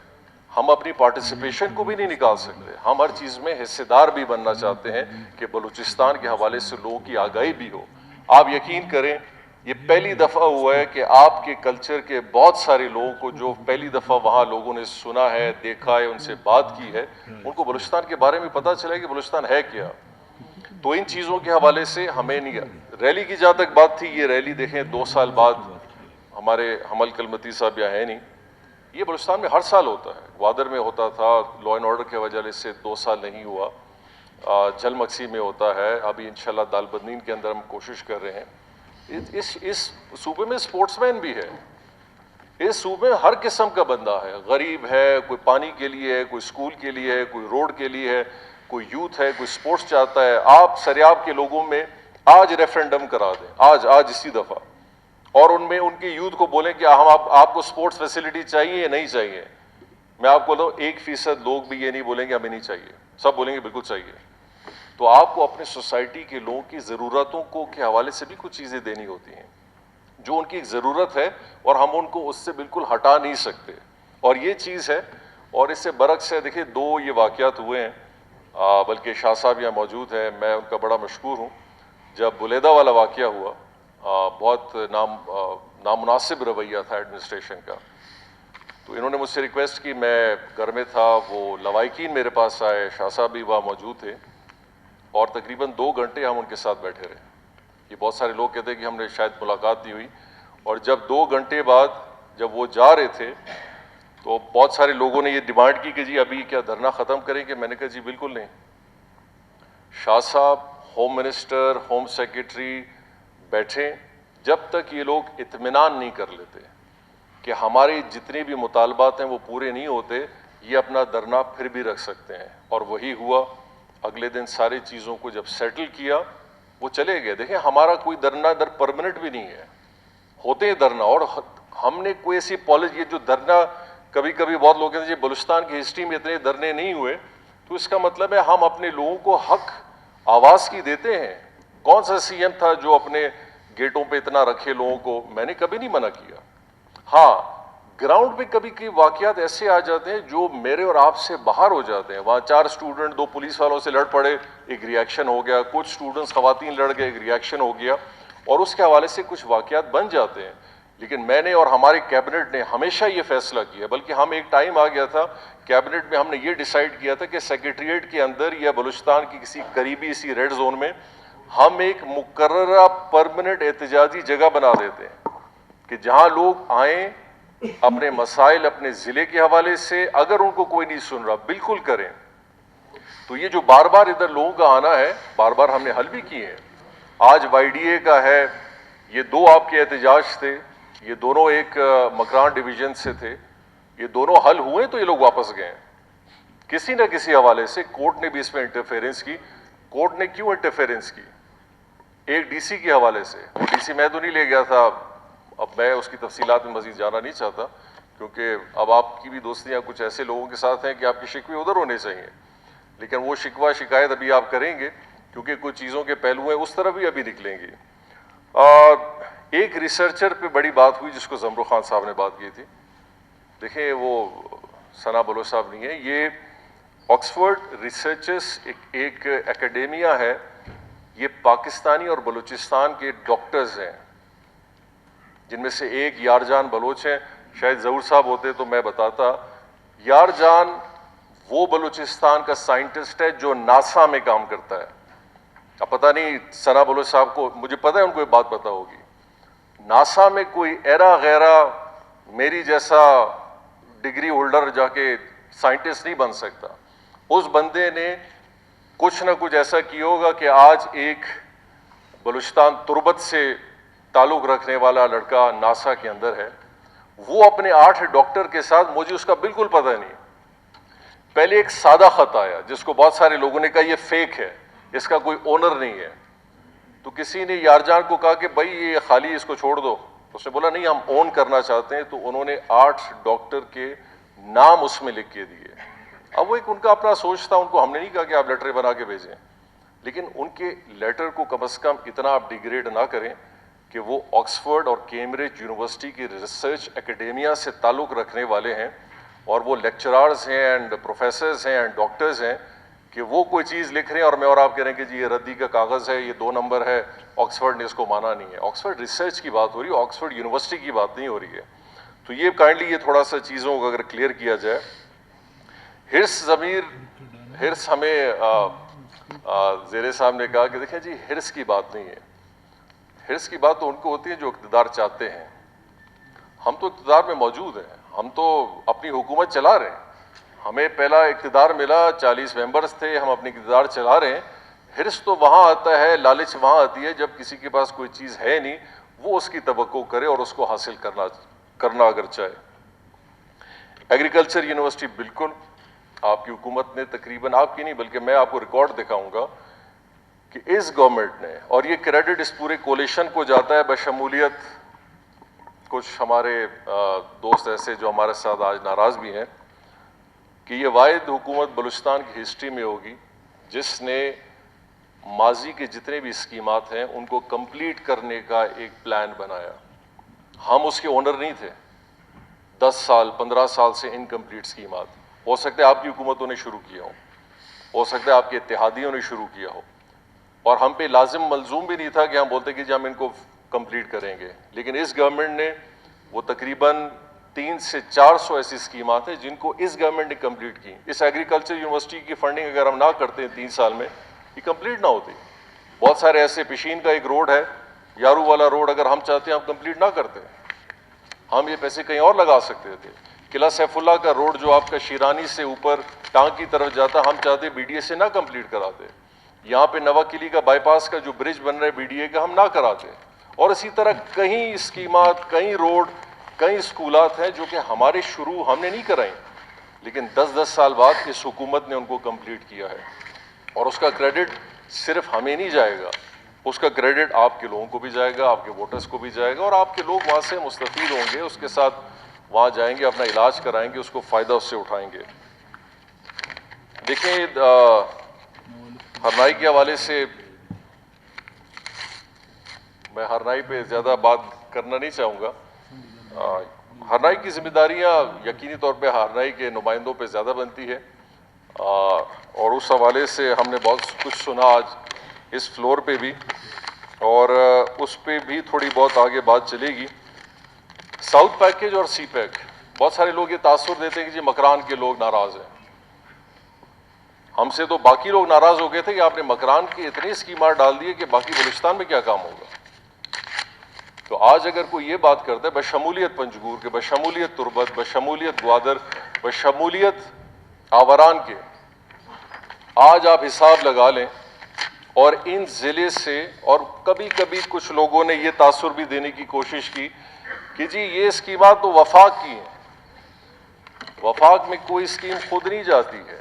ہم اپنی پارٹیسپیشن کو بھی نہیں نکال سکتے. ہم ہر چیز میں حصے دار بھی بننا چاہتے ہیں کہ بلوچستان کے حوالے سے لوگوں کی آگاہی بھی ہو. آپ یقین کریں یہ پہلی دفعہ ہوا ہے کہ آپ کے کلچر کے بہت سارے لوگوں کو جو پہلی دفعہ وہاں لوگوں نے سنا ہے، دیکھا ہے، ان سے بات کی ہے، ان کو بلوچستان کے بارے میں پتہ چلا کہ بلوچستان ہے کیا. تو ان چیزوں کے حوالے سے ہمیں نہیں. ریلی کی جہاں تک بات تھی، یہ ریلی دیکھیں 2 سال بعد، ہمارے حمل کلمتی صاحب یہاں ہے نہیں، یہ بلوچستان میں ہر سال ہوتا ہے. گوادر میں ہوتا تھا، لا اینڈ آرڈر کی وجہ سے 2 سال نہیں ہوا. جل مکسی میں ہوتا ہے، ابھی انشاءاللہ دال بدنین کے اندر ہم کوشش کر رہے ہیں. اس صوبے میں سپورٹس مین بھی ہے، اس صوبے میں ہر قسم کا بندہ ہے. غریب ہے، کوئی پانی کے لیے ہے، کوئی سکول کے لیے ہے، کوئی روڈ کے لیے ہے، کوئی یوتھ ہے، کوئی سپورٹس چاہتا ہے. آپ سریاب کے لوگوں میں آج ریفرینڈم کرا دیں، آج اسی دفعہ، اور ان میں ان کے یوتھ کو بولیں کہ ہم آپ کو سپورٹس فیسلٹی چاہیے یا نہیں چاہیے. میں آپ کو 1% لوگ بھی یہ نہیں بولیں گے ہمیں نہیں چاہیے، سب بولیں گے بالکل چاہیے. تو آپ کو اپنے سوسائٹی کے لوگوں کی ضرورتوں کو کے حوالے سے بھی کچھ چیزیں دینی ہوتی ہیں جو ان کی ایک ضرورت ہے، اور ہم ان کو اس سے بالکل ہٹا نہیں سکتے. اور یہ چیز ہے. اور اس سے برعکس ہے، دیکھیں 2 یہ واقعات ہوئے ہیں، بلکہ شاہ صاحب یہاں موجود ہیں، میں ان کا بڑا مشکور ہوں. جب بلیدہ والا واقعہ ہوا، بہت نامناسب رویہ تھا ایڈمنسٹریشن کا. تو انہوں نے مجھ سے ریکویسٹ کی، میں گھر میں تھا، وہ لوائقین میرے پاس آئے، شاہ صاحب بھی وہاں موجود تھے، اور تقریباً 2 گھنٹے ہم ان کے ساتھ بیٹھے رہے. یہ بہت سارے لوگ کہتے ہیں کہ ہم نے شاید ملاقات نہیں ہوئی. اور جب 2 گھنٹے بعد جب وہ جا رہے تھے تو بہت سارے لوگوں نے یہ ڈیمانڈ کی کہ جی ابھی کیا دھرنا ختم کریں گے. میں نے کہا جی بالکل نہیں. شاہ صاحب، ہوم منسٹر، ہوم سیکرٹری بیٹھیں جب تک یہ لوگ اطمینان نہیں کر لیتے کہ ہمارے جتنے بھی مطالبات ہیں وہ پورے نہیں ہوتے، یہ اپنا دھرنا پھر بھی رکھ سکتے ہیں. اور وہی ہوا. اگلے دن ساری چیزوں کو جب سیٹل کیا وہ چلے گئے. دیکھیں ہمارا کوئی دھرنا ادھر پرمنٹ بھی نہیں ہے، ہوتے ہیں دھرنا. اور ہم نے کوئی ایسی پالیسی، یہ جو دھرنا کبھی کبھی بہت لوگ کہتے ہیں جی بلوچستان کی ہسٹری میں اتنے دھرنے نہیں ہوئے، تو اس کا مطلب ہے ہم اپنے لوگوں کو حق آواز کی دیتے ہیں. کون سا سی ایم تھا جو اپنے گیٹوں پہ اتنا رکھے لوگوں کو؟ میں نے کبھی نہیں منع کیا. ہاں گراؤنڈ پہ کبھی کبھی واقعات ایسے آ جاتے ہیں جو میرے اور آپ سے باہر ہو جاتے ہیں. وہاں 4 اسٹوڈنٹ 2 پولیس والوں سے لڑ پڑے, ایک ریاکشن ہو گیا, کچھ اسٹوڈنٹس خواتین لڑ گئے, ایک ریاکشن ہو گیا, اور اس کے حوالے سے کچھ واقعات بن جاتے ہیں. لیکن میں نے اور ہمارے کیبنٹ نے ہمیشہ یہ فیصلہ کیا, بلکہ ہم ایک ٹائم آ گیا تھا کیبنٹ میں, ہم نے یہ ڈیسائیڈ کیا تھا کہ سیکریٹریٹ کے اندر یا بلوچستان کی کسی قریبی اسی ریڈ زون میں ہم ایک مقررہ پرماننٹ احتجاجی جگہ بنا دیتے ہیں کہ جہاں لوگ آئیں, اپنے مسائل اپنے ضلع کے حوالے سے, اگر ان کو کوئی نہیں سن رہا بالکل کریں. تو یہ جو بار بار ادھر لوگوں کا آنا ہے, بار بار ہم نے حل بھی کیے ہیں. آج وائی ڈی اے کا ہے, یہ 2 آپ کے احتجاج تھے, یہ دونوں ایک مکران ڈویژن سے تھے, یہ دونوں حل ہوئے تو یہ لوگ واپس گئے. کسی نہ کسی حوالے سے کورٹ نے بھی اس میں انٹرفیرنس کی. کورٹ نے کیوں انٹرفیرنس کی؟ ایک ڈی سی کے حوالے سے. وہ ڈی سی میں تو نہیں لے گیا تھا, اب میں اس کی تفصیلات میں مزید جانا نہیں چاہتا, کیونکہ اب آپ کی بھی دوستیاں کچھ ایسے لوگوں کے ساتھ ہیں کہ آپ کے شکوے ادھر ہونے چاہیے. لیکن وہ شکوہ شکایت ابھی آپ کریں گے کیونکہ کچھ چیزوں کے پہلو ہیں, اس طرح بھی ابھی نکلیں گے. اور ایک ریسرچر پہ بڑی بات ہوئی جس کو زمرو خان صاحب نے بات کی تھی. دیکھیں وہ ثنا بلوچ صاحب نہیں ہے, یہ آکسفورڈ ریسرچرز ایک اکیڈیمیا ہے. یہ پاکستانی اور بلوچستان کے ڈاکٹرز ہیں, جن میں سے ایک یار جان بلوچ ہیں. شاید ظہور صاحب ہوتے تو میں بتاتا. یار جان وہ بلوچستان کا سائنٹسٹ ہے جو ناسا میں کام کرتا ہے. اب پتہ نہیں ثنا بلوچ صاحب کو, مجھے پتہ ہے ان کو یہ بات پتہ ہوگی. ناسا میں کوئی ایرا غیرہ میری جیسا ڈگری ہولڈر جا کے سائنٹسٹ نہیں بن سکتا. اس بندے نے کچھ نہ کچھ ایسا کیا ہوگا کہ آج ایک بلوچستان تربت سے تعلق رکھنے والا لڑکا ناسا کے اندر ہے. وہ اپنے 8 ڈاکٹر کے ساتھ, مجھے اس کا بالکل پتہ نہیں, پہلے ایک سادہ خط آیا جس کو بہت سارے لوگوں نے کہا یہ فیک ہے, اس کا کوئی اونر نہیں ہے. تو کسی نے یار جان کو کہا کہ بھائی یہ خالی, اس کو چھوڑ دو. اس نے بولا نہیں ہم اون کرنا چاہتے ہیں. تو انہوں نے 8 ڈاکٹر کے نام اس میں لکھ کے دیے. اب وہ ایک ان کا اپنا سوچ تھا, ان کو ہم نے نہیں کہا کہ آپ لیٹر بنا کے بھیجیں, لیکن ان کے لیٹر کو کم از کم اتنا آپ ڈیگریڈ نہ کریں کہ وہ آکسفورڈ اور کیمبرج یونیورسٹی کی ریسرچ اکیڈیمیا سے تعلق رکھنے والے ہیں, اور وہ لیکچرارز ہیں اینڈ پروفیسرز ہیں اینڈ ڈاکٹرز ہیں, کہ وہ کوئی چیز لکھ رہے ہیں اور میں اور آپ کہہ رہے ہیں کہ جی یہ ردی کا کاغذ ہے, یہ 2 نمبر ہے, آکسفورڈ نے اس کو مانا نہیں ہے. آکسفورڈ ریسرچ کی بات ہو رہی ہے, آکسفورڈ یونیورسٹی کی بات نہیں ہو رہی ہے. تو یہ کائنڈلی یہ تھوڑا سا چیزوں کو اگر کلیئر کیا جائے. حرص ضمیر, حرص ہمیں زیر صاحب نے کہا کہ دیکھیں جی حرص کی بات نہیں ہے. حرص کی بات تو ان کو ہوتی ہے جو اقتدار چاہتے ہیں. ہم تو اقتدار میں موجود ہیں, ہم تو اپنی حکومت چلا رہے ہیں. ہمیں پہلا اقتدار ملا, 40 ممبرز تھے, ہم اپنی اقتدار چلا رہے ہیں. حرص تو وہاں آتا ہے, لالچ وہاں آتی ہے جب کسی کے پاس کوئی چیز ہے نہیں, وہ اس کی توقع کرے اور اس کو حاصل کرنا اگر چاہے. ایگریکلچر یونیورسٹی بالکل آپ کی حکومت نے تقریباً, آپ کی نہیں بلکہ میں آپ کو ریکارڈ دکھاؤں گا کہ اس گورنمنٹ نے, اور یہ کریڈٹ اس پورے کولیشن کو جاتا ہے بشمولیت کچھ ہمارے دوست ایسے جو ہمارے ساتھ آج ناراض بھی ہیں, کہ یہ واحد حکومت بلوچستان کی ہسٹری میں ہوگی جس نے ماضی کے جتنے بھی اسکیمات ہیں ان کو کمپلیٹ کرنے کا ایک پلان بنایا. ہم اس کے اونر نہیں تھے. 10 سال 15 سال سے انکمپلیٹ اسکیمات, ہو سکتا ہے آپ کی حکومتوں نے شروع کیا ہو سکتا ہے آپ کے اتحادیوں نے شروع کیا ہو, اور ہم پہ لازم ملزوم بھی نہیں تھا کہ ہم بولتے کہ جی ہم ان کو کمپلیٹ کریں گے. لیکن اس گورنمنٹ نے وہ تقریباً 300 سے 400 ایسی اسکیمات ہیں جن کو اس گورنمنٹ نے کمپلیٹ کی. اس ایگریکلچر یونیورسٹی کی فنڈنگ اگر ہم نہ کرتے 3 سال میں, یہ کمپلیٹ نہ ہوتی. بہت سارے ایسے, پشین کا ایک روڈ ہے, یارو والا روڈ, اگر ہم چاہتے ہیں ہم کمپلیٹ نہ کرتے, ہم یہ پیسے کہیں اور لگا سکتے تھے. قلعہ سیف اللہ کا روڈ جو آپ کا شیرانی سے اوپر ٹانگ کی طرف جاتا, ہم چاہتے بی ڈی اے سے نہ کمپلیٹ کراتے. یہاں پہ نوا کلی کا بائی پاس کا جو برج بن رہا ہے بی ڈی اے کا, ہم نہ کراتے. اور اسی طرح کئی اسکیمات, کئی روڈ, کئی اسکولات ہیں جو کہ ہمارے شروع ہم نے نہیں کرائیں, لیکن 10 سال بعد اس حکومت نے ان کو کمپلیٹ کیا ہے. اور اس کا کریڈٹ صرف ہمیں نہیں جائے گا, اس کا کریڈٹ آپ کے لوگوں کو بھی جائے گا, آپ کے ووٹرز کو بھی جائے گا, اور آپ کے لوگ وہاں سے مستفید ہوں گے, اس کے ساتھ وہاں جائیں گے, اپنا علاج کرائیں گے, اس کو فائدہ اس سے اٹھائیں گے. دیکھیں ہرنائی کے حوالے سے میں ہرنائی پہ زیادہ بات کرنا نہیں چاہوں گا. ہرنائی کی ذمہ داریاں یقینی طور پہ ہرنائی کے نمائندوں پہ زیادہ بنتی ہے، اور اس حوالے سے ہم نے بہت کچھ سنا آج اس فلور پہ بھی، اور اس پہ بھی تھوڑی بہت آگے بات چلے گی۔ ساؤتھ پیکیج اور سی پیک، بہت سارے لوگ یہ تاثر دیتے ہیں کہ جی مکران کے لوگ ناراض ہیں۔ ہم سے تو باقی لوگ ناراض ہو گئے تھے کہ آپ نے مکران کی اتنی اسکیمات ڈال دی کہ باقی بلوچستان میں کیا کام ہوگا۔ تو آج اگر کوئی یہ بات کرتا ہے بشمولیت پنجگور کے، بشمولیت تربت، بشمولیت گوادر، بشمولیت آوران کے، آج آپ حساب لگا لیں، اور ان ضلع سے، اور کبھی کبھی کچھ لوگوں نے یہ تاثر بھی دینے کی کوشش کی کہ جی یہ اسکیمات تو وفاق کی ہیں۔ وفاق میں کوئی اسکیم خود نہیں جاتی ہے،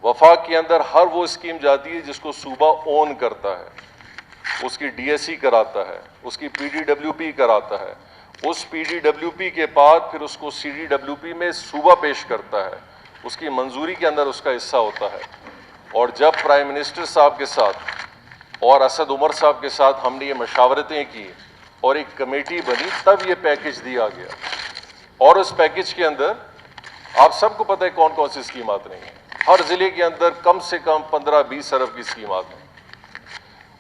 وفاق کے اندر ہر وہ اسکیم جاتی ہے جس کو صوبہ اون کرتا ہے، اس کی ڈی ایس سی کراتا ہے، اس کی پی ڈی ڈبلیو پی کراتا ہے، اس پی ڈی ڈبلیو پی کے بعد پھر اس کو سی ڈی ڈبلیو پی میں صوبہ پیش کرتا ہے، اس کی منظوری کے اندر اس کا حصہ ہوتا ہے۔ اور جب پرائم منسٹر صاحب کے ساتھ اور اسد عمر صاحب کے ساتھ ہم نے یہ مشاورتیں کی اور ایک کمیٹی بنی، تب یہ پیکج دیا گیا، اور اس پیکج کے اندر آپ سب کو پتہ ہے کون کون سی اسکیمات نہیں ہیں۔ ہر ضلع کے اندر کم سے کم 15-20 ارب کی اسکیمات ہیں۔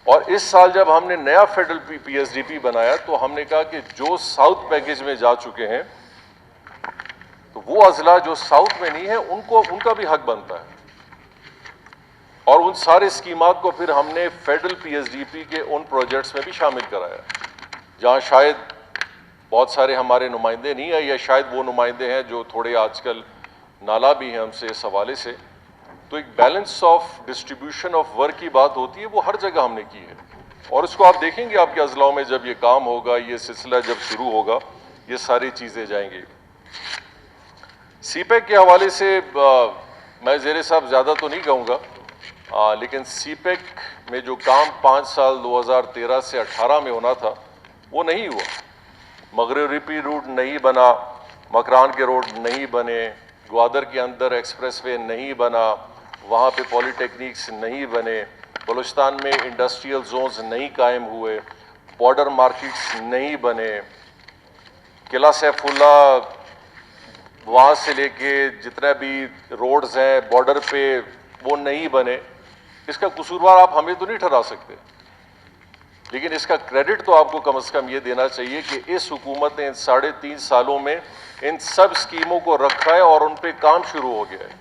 اور اس سال جب ہم نے نیا federal P S D P بنایا تو ہم نے کہا کہ جو ساؤتھ پیکج میں جا چکے ہیں تو وہ اضلاع جو ساؤتھ میں نہیں ہیں ان کا بھی حق بنتا ہے، اور ان سارے اسکیمات کو پھر ہم نے federal P S D P کے ان پروجیکٹس میں بھی شامل کرایا، جہاں شاید بہت سارے ہمارے نمائندے نہیں ہیں، یا شاید وہ نمائندے ہیں جو تھوڑے آج کل نالا بھی ہیں ہم سے اس حوالے سے۔ تو ایک balance of distribution of work کی بات ہوتی ہے، وہ ہر جگہ ہم نے کی ہے، اور اس کو آپ دیکھیں گے آپ کے اضلاع میں جب یہ کام ہوگا، یہ سلسلہ جب شروع ہوگا، یہ ساری چیزیں جائیں گی۔ سی پیک کے حوالے سے میں زیر صاحب زیادہ تو نہیں کہوں گا، لیکن سی پیک میں جو کام 5 سال 2013 سے 18 میں ہونا تھا وہ نہیں ہوا۔ مغربی روٹ نہیں بنا، مکران کے روڈ نہیں بنے، گوادر کے اندر ایکسپریس وے نہیں بنا، وہاں پہ پولی ٹیکنیکس نہیں بنے، بلوچستان میں انڈسٹریل زونز نہیں قائم ہوئے، بارڈر مارکیٹس نہیں بنے، قلعہ سیف اللہ وہاں سے لے کے جتنا بھی روڈز ہیں بارڈر پہ وہ نہیں بنے۔ اس کا قصوروار آپ ہمیں تو نہیں ٹھہرا سکتے، لیکن اس کا کریڈٹ تو آپ کو کم از کم یہ دینا چاہیے کہ اس حکومت نے ان 3.5 سالوں میں ان سب اسکیموں کو رکھا ہے اور ان پہ کام شروع ہو گیا ہے۔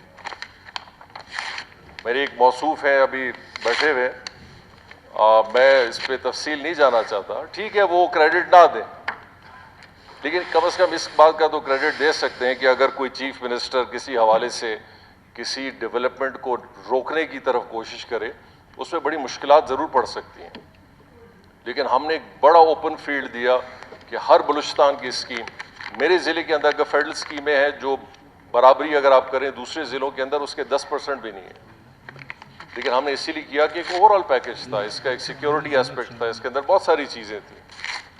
میرے ایک موصوف ہیں ابھی بیٹھے ہوئے، میں اس پہ تفصیل نہیں جانا چاہتا، ٹھیک ہے وہ کریڈٹ نہ دیں، لیکن کم از کم اس بات کا تو کریڈٹ دے سکتے ہیں کہ اگر کوئی چیف منسٹر کسی حوالے سے کسی ڈیولپمنٹ کو روکنے کی طرف کوشش کرے، اس میں بڑی مشکلات ضرور پڑ سکتی ہیں، لیکن ہم نے ایک بڑا اوپن فیلڈ دیا کہ ہر بلوچستان کی اسکیم، میرے ضلع کے اندر کا فیڈرل اسکیمیں ہیں جو برابری اگر آپ کریں دوسرے ضلعوں کے اندر اس کے 10% بھی نہیں ہے، لیکن ہم نے اسی لیے کیا کہ ایک اوور آل پیکج تھا، اس کا ایک سیکیورٹی ایسپیکٹ تھا، اس کے اندر بہت ساری چیزیں تھیں۔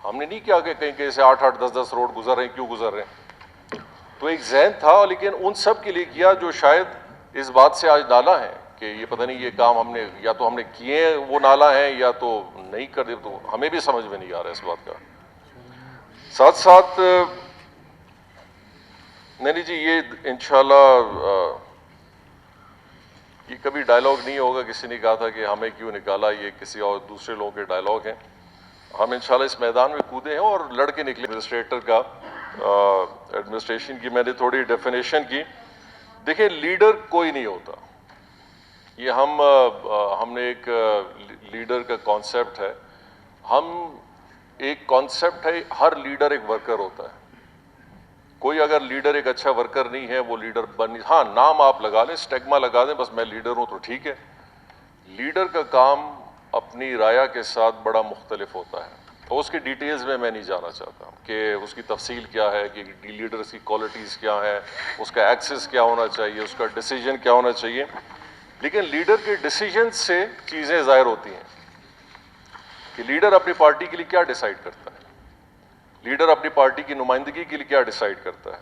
ہم نے نہیں کیا کہ کہیں کہیں سے 8-8 10-10 روڈ گزر رہے ہیں، کیوں گزر رہے ہیں، تو ایک ذہن تھا، لیکن ان سب کے لیے کیا جو شاید اس بات سے آج نالا ہے کہ یہ پتہ نہیں یہ کام ہم نے یا تو ہم نے کیے ہیں وہ نالا ہیں یا تو نہیں کر دے، تو ہمیں بھی سمجھ میں نہیں آ رہا اس بات کا۔ ساتھ ساتھ نہیں جی یہ انشاءاللہ یہ کبھی ڈائلاگ نہیں ہوگا، کسی نے کہا تھا کہ ہمیں کیوں نکالا، یہ کسی اور دوسرے لوگوں کے ڈائلاگ ہیں، ہم انشاءاللہ اس میدان میں کودے ہیں اور لڑ کے نکلے۔ ایڈمنسٹریٹر کا ایڈمنسٹریشن کی میں نے تھوڑی ڈیفینیشن کی، دیکھیں لیڈر کوئی نہیں ہوتا، یہ ہم نے ایک لیڈر کا کانسیپٹ ہے، ہم ایک کانسیپٹ ہے ہر لیڈر ایک ورکر ہوتا ہے، کوئی اگر لیڈر ایک اچھا ورکر نہیں ہے وہ لیڈر ہاں نام آپ لگا لیں، سٹیگما لگا دیں بس میں لیڈر ہوں تو ٹھیک ہے، لیڈر کا کام اپنی رایا کے ساتھ بڑا مختلف ہوتا ہے، اور اس کی ڈیٹیلز میں نہیں جانا چاہتا کہ اس کی تفصیل کیا ہے، کہ لیڈرز کی کوالٹیز کیا ہے، اس کا ایکسس کیا ہونا چاہیے، اس کا ڈیسیجن کیا ہونا چاہیے، لیکن لیڈر کے ڈیسیجن سے چیزیں ظاہر ہوتی ہیں کہ لیڈر اپنی پارٹی کے لیے کیا ڈیسائیڈ کرتا ہے، لیڈر اپنی پارٹی کی نمائندگی کے لیے کیا ڈیسائیڈ کرتا ہے۔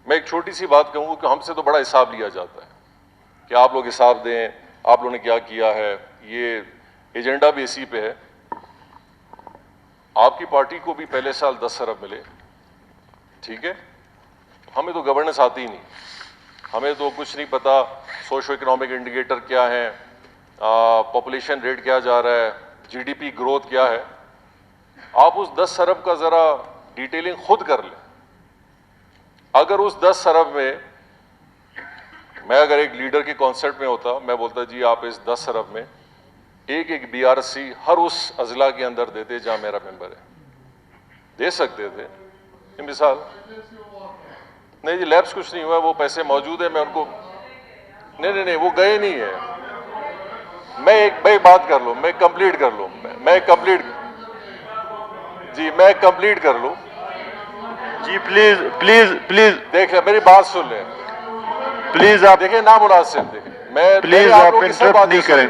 میں ایک چھوٹی سی بات کہوں کہ ہم سے تو بڑا حساب لیا جاتا ہے کہ آپ لوگ حساب دیں، آپ لوگوں نے کیا کیا ہے، یہ ایجنڈا بھی اسی پہ ہے۔ آپ کی پارٹی کو بھی پہلے سال 10 ارب ملے، ٹھیک ہے, ہمیں تو گورننس آتی ہی نہیں, ہمیں تو کچھ نہیں پتا سوشو اکنامک انڈیکیٹر کیا ہے, پاپولیشن ریٹ کیا جا رہا ہے, جی ڈی پی گروتھ کیا ہے. آپ اس 10 ارب کا ذرا ڈیٹیلنگ خود کر لیں. اگر اس 10 ارب میں میں اگر ایک لیڈر کے کانسرٹ میں ہوتا, میں بولتا جی آپ اس 10 ارب میں ایک ایک بی آر سی ہر اس اضلاع کے اندر دیتے جہاں میرا ممبر ہے, دے سکتے تھے. مثال نہیں جی, لیبس کچھ نہیں ہوا, وہ پیسے موجود ہیں, میں ان کو نہیں وہ گئے نہیں ہیں. میں ایک بات کر لوں, میں کمپلیٹ کر لوں, میں کمپلیٹ کر لوں. جی پلیز دیکھیں میری بات سن لیں, پلیز آپ دیکھیں نامناسب, دیکھیں پلیز آپ آپ لوگوں کی سب انٹرپٹ باتیں نہیں کریں.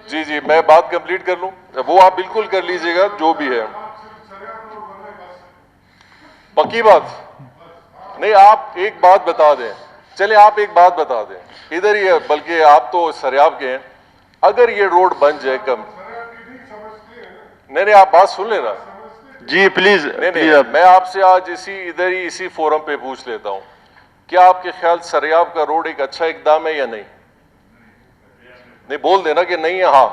جی میں بات کمپلیٹ کر لوں, وہ آپ بالکل کر لیجئے گا جو بھی ہے. پکی بات نہیں, آپ ایک بات بتا دیں, چلیں آپ ایک بات بتا دیں ادھر ہی ہے, بلکہ آپ تو سریاب کے ہیں, اگر یہ روڈ بن جائے کم, نہیں آپ بات سن لینا. جی پلیز نہیں میں آپ سے آج ادھر ہی اسی فورم پہ پوچھ لیتا ہوں, کیا آپ کے خیال سریاب کا روڈ ایک اچھا اقدام ہے یا نہیں؟ نہیں بول دینا کہ نہیں ہے. ہاں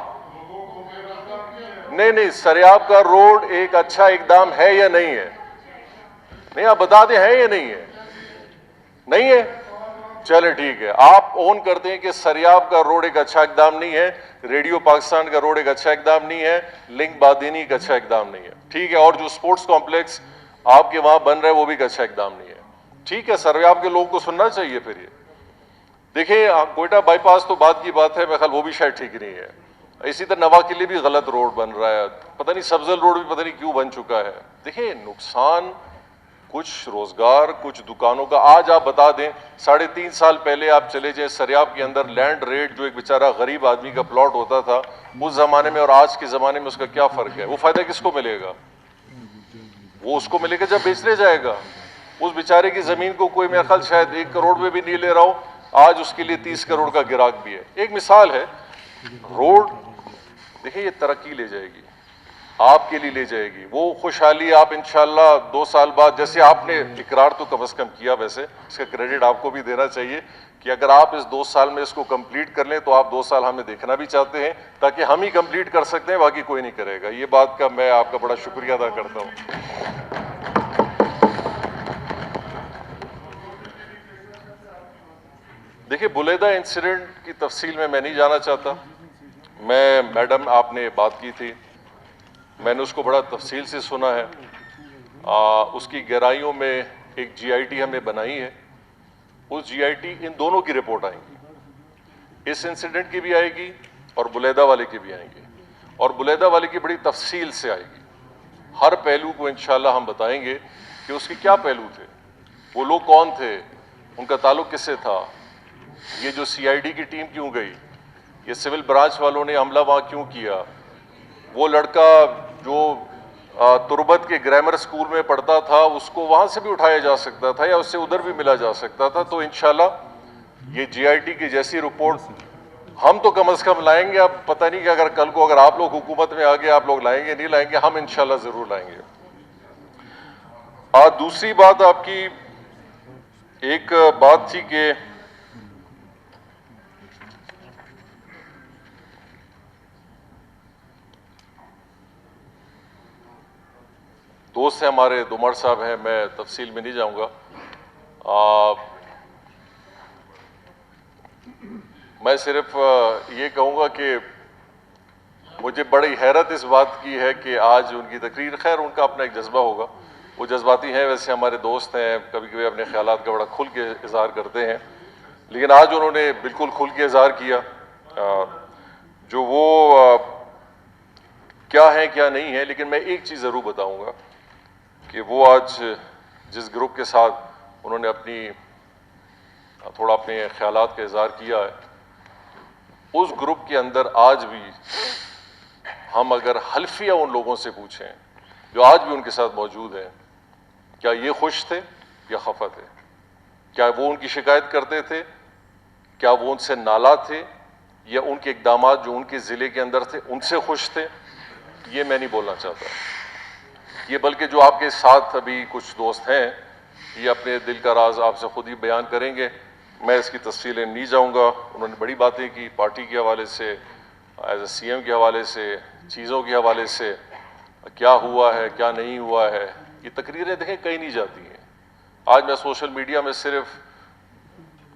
نہیں سریاب کا روڈ ایک اچھا اقدام ہے یا نہیں ہے؟ نہیں آپ بتا دیں ہے یا نہیں ہے؟ نہیں ہے, چلے ٹھیک ہے, آپ اون کرتے ہیں کہ سریاب کا روڈ ایک اچھا اقدام نہیں ہے, ریڈیو پاکستان کا روڈ ایک اچھا اقدام نہیں ہے, لنک بادینی ایک اچھا اقدام نہیں ہے. ٹھیک ہے, اور جو سپورٹس کمپلیکس آپ کے وہاں بن رہا ہے وہ بھی ایک اچھا اقدام نہیں ہے. ٹھیک ہے, سریاب کے لوگوں کو سننا چاہیے. پھر یہ دیکھیں کوئٹہ بائی پاس تو بات کی بات ہے, میرے خیال وہ بھی شاید ٹھیک نہیں ہے. اسی طرح نوا کے لیے بھی غلط روڈ بن رہا ہے, پتہ نہیں سبزل روڈ بھی پتہ نہیں کیوں بن چکا ہے. دیکھیں نقصان کچھ روزگار, کچھ دکانوں کا. آج آپ بتا دیں 3.5 سال پہلے آپ چلے جائیں سریاب کے اندر, لینڈ ریٹ جو ایک بیچارہ غریب آدمی کا پلاٹ ہوتا تھا اس زمانے میں اور آج کے زمانے میں اس کا کیا فرق ہے؟ وہ فائدہ کس کو ملے گا؟ وہ اس کو ملے گا جب بیچنے جائے گا. اس بیچارے کی زمین کو کوئی میرا خیال شاید 1 کروڑ میں بھی نہیں لے رہا ہو, آج اس کے لیے 30 کروڑ کا گراہک بھی ہے. ایک مثال ہے. روڈ دیکھیں یہ ترقی لے جائے گی, آپ کے لیے لے جائے گی, وہ خوشحالی آپ انشاءاللہ 2 سال بعد, جیسے آپ نے اقرار تو کم از کم کیا, ویسے اس کا کریڈٹ آپ کو بھی دینا چاہیے کہ اگر آپ اس 2 سال میں اس کو کمپلیٹ کر لیں تو آپ 2 سال ہمیں دیکھنا بھی چاہتے ہیں تاکہ ہم ہی کمپلیٹ کر سکتے ہیں, باقی کوئی نہیں کرے گا. یہ بات کا میں آپ کا بڑا شکریہ ادا کرتا ہوں. دیکھیں بلیدہ انسیڈنٹ کی تفصیل میں نہیں جانا چاہتا. میں میڈم آپ نے بات کی تھی, میں نے اس کو بڑا تفصیل سے سنا ہے. اس کی گہرائیوں میں ایک جی آئی ٹی ہم نے بنائی ہے. اس جی آئی ٹی ان دونوں کی رپورٹ آئیں گی, اس انسیڈنٹ کی بھی آئے گی اور بلیدہ والے کی بھی آئیں گی, اور بلیدہ والے کی بڑی تفصیل سے آئے گی. ہر پہلو کو انشاءاللہ ہم بتائیں گے کہ اس کے کیا پہلو تھے, وہ لوگ کون تھے, ان کا تعلق کس سے تھا, یہ جو سی آئی ڈی کی ٹیم کیوں گئی, یہ سول برانچ والوں نے حملہ وہاں کیوں کیا, وہ لڑکا جو تربت کے گرامر سکول میں پڑھتا تھا اس کو وہاں سے بھی اٹھایا جا سکتا تھا یا اس سے ادھر بھی ملا جا سکتا تھا. تو انشاءاللہ یہ جی آئی ٹی کی جیسی رپورٹ ہم تو کم از کم لائیں گے. اب پتہ نہیں کہ اگر کل کو اگر آپ لوگ حکومت میں آگے آپ لوگ لائیں گے نہیں لائیں گے, ہم انشاءاللہ ضرور لائیں گے. دوسری بات آپ کی ایک بات تھی کہ دوست ہیں ہمارے دومر صاحب ہیں, میں تفصیل میں نہیں جاؤں گا. میں صرف یہ کہوں گا کہ مجھے بڑی حیرت اس بات کی ہے کہ آج ان کی تقریر, خیر ان کا اپنا ایک جذبہ ہوگا, وہ جذباتی ہیں, ویسے ہمارے دوست ہیں, کبھی کبھی اپنے خیالات کا بڑا کھل کے اظہار کرتے ہیں, لیکن آج انہوں نے بالکل کھل کے اظہار کیا. جو وہ کیا ہے کیا نہیں ہے, لیکن میں ایک چیز ضرور بتاؤں گا کہ وہ آج جس گروپ کے ساتھ انہوں نے تھوڑا اپنے خیالات کا اظہار کیا ہے, اس گروپ کے اندر آج بھی ہم اگر حلفیہ ان لوگوں سے پوچھیں جو آج بھی ان کے ساتھ موجود ہیں, کیا یہ خوش تھے یا خفا تھے, کیا وہ ان کی شکایت کرتے تھے, کیا وہ ان سے نالا تھے, یا ان کے اقدامات جو ان کے ضلع کے اندر تھے ان سے خوش تھے, یہ میں نہیں بولنا چاہتا. یہ بلکہ جو آپ کے ساتھ ابھی کچھ دوست ہیں یہ اپنے دل کا راز آپ سے خود ہی بیان کریں گے، میں اس کی تفصیلیں نہیں جاؤں گا. انہوں نے بڑی باتیں کی پارٹی کے حوالے سے، ایز اے سی ایم کے حوالے سے، چیزوں کے حوالے سے، کیا ہوا ہے کیا نہیں ہوا ہے. یہ تقریریں دیکھیں کہیں نہیں جاتی ہیں. آج میں سوشل میڈیا میں صرف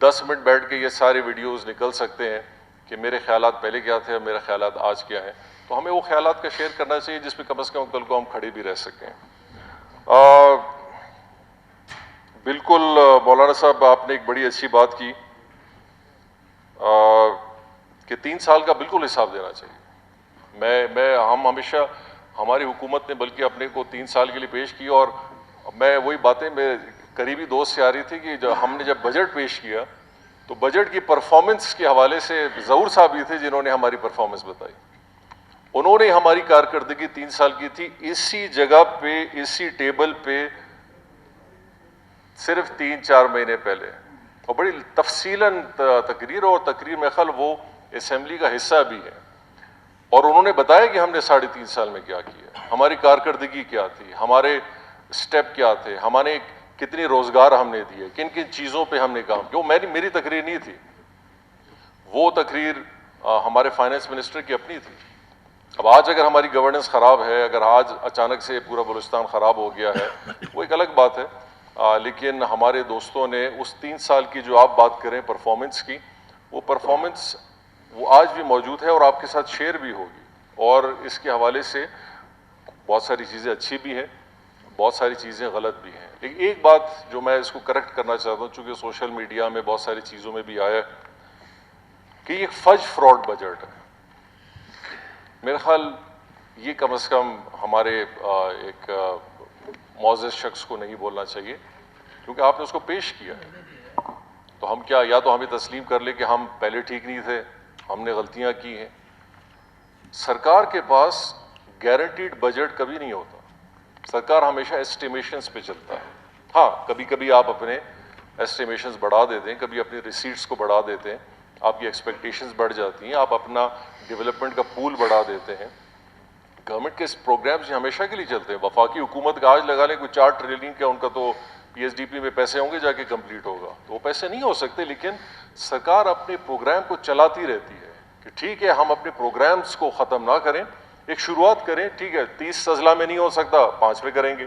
10 منٹ بیٹھ کے یہ سارے ویڈیوز نکل سکتے ہیں کہ میرے خیالات پہلے کیا تھے اور میرے خیالات آج کیا ہیں. تو ہمیں وہ خیالات کا شیئر کرنا چاہیے جس پہ کم از کم کل کو ہم کھڑے بھی رہ سکیں. بالکل مولانا صاحب آپ نے ایک بڑی اچھی بات کی کہ 3 سال کا بالکل حساب دینا چاہیے. ہم ہمیشہ ہماری حکومت نے بلکہ اپنے کو 3 سال کے لیے پیش کیا، اور میں وہی باتیں میرے قریبی دوست سے آ رہی تھی کہ ہم نے جب بجٹ پیش کیا تو بجٹ کی پرفارمنس کے حوالے سے ظہور صاحب ہی تھے جنہوں نے ہماری پرفارمنس بتائی. انہوں نے ہماری کارکردگی 3 سال کی تھی اسی جگہ پہ اسی ٹیبل پہ صرف 3-4 مہینے پہلے، اور بڑی تفصیلاً تقریر، اور تقریر میں خیال وہ اسمبلی کا حصہ بھی ہے، اور انہوں نے بتایا کہ ہم نے 3.5 سال میں کیا کیا، ہماری کارکردگی کیا تھی، ہمارے سٹیپ کیا تھے، ہمارے کتنی روزگار ہم نے دیے، کن کن چیزوں پہ ہم نے کام کیا. میری تقریر نہیں تھی، وہ تقریر ہمارے فائنانس منسٹر کی اپنی تھی. اب آج اگر ہماری گورننس خراب ہے، اگر آج اچانک سے پورا بلوچستان خراب ہو گیا ہے، وہ ایک الگ بات ہے. لیکن ہمارے دوستوں نے اس 3 سال کی جو آپ بات کریں پرفارمنس کی، وہ پرفارمنس وہ آج بھی موجود ہے اور آپ کے ساتھ شیئر بھی ہوگی. اور اس کے حوالے سے بہت ساری چیزیں اچھی بھی ہیں، بہت ساری چیزیں غلط بھی ہیں. لیکن ایک بات جو میں اس کو کریکٹ کرنا چاہتا ہوں، چونکہ سوشل میڈیا میں بہت ساری چیزوں میں بھی آیا کہ یہ فج فراڈ بجٹ ہے. میرا خیال یہ کم از کم ہمارے ایک معزز شخص کو نہیں بولنا چاہیے، کیونکہ آپ نے اس کو پیش کیا ہے. تو ہم کیا، یا تو ہمیں تسلیم کر لیں کہ ہم پہلے ٹھیک نہیں تھے، ہم نے غلطیاں کی ہیں. سرکار کے پاس گارنٹیڈ بجٹ کبھی نہیں ہوتا، سرکار ہمیشہ ایسٹیمیشنز پہ چلتا ہے. ہاں کبھی کبھی آپ اپنے ایسٹیمیشنز بڑھا دیتے ہیں، کبھی اپنی ریسیٹس کو بڑھا دیتے ہیں، آپ کی ایکسپیکٹیشنز بڑھ جاتی ہیں، آپ اپنا ڈیولپمنٹ کا پول بڑھا دیتے ہیں. گورنمنٹ کے پروگرامز ہمیشہ کے لیے چلتے ہیں. وفاقی حکومت کا آج لگا لیں کوئی 4 ٹریلین کا ان کا تو پی ایس ڈی پی میں پیسے ہوں گے جا کے کمپلیٹ ہوگا، تو وہ پیسے نہیں ہو سکتے. لیکن سرکار اپنے پروگرام کو چلاتی رہتی ہے کہ ٹھیک ہے ہم اپنے پروگرامز کو ختم نہ کریں، ایک شروعات کریں. ٹھیک ہے 30 اضلاع میں نہیں ہو سکتا، 5 میں کریں گے.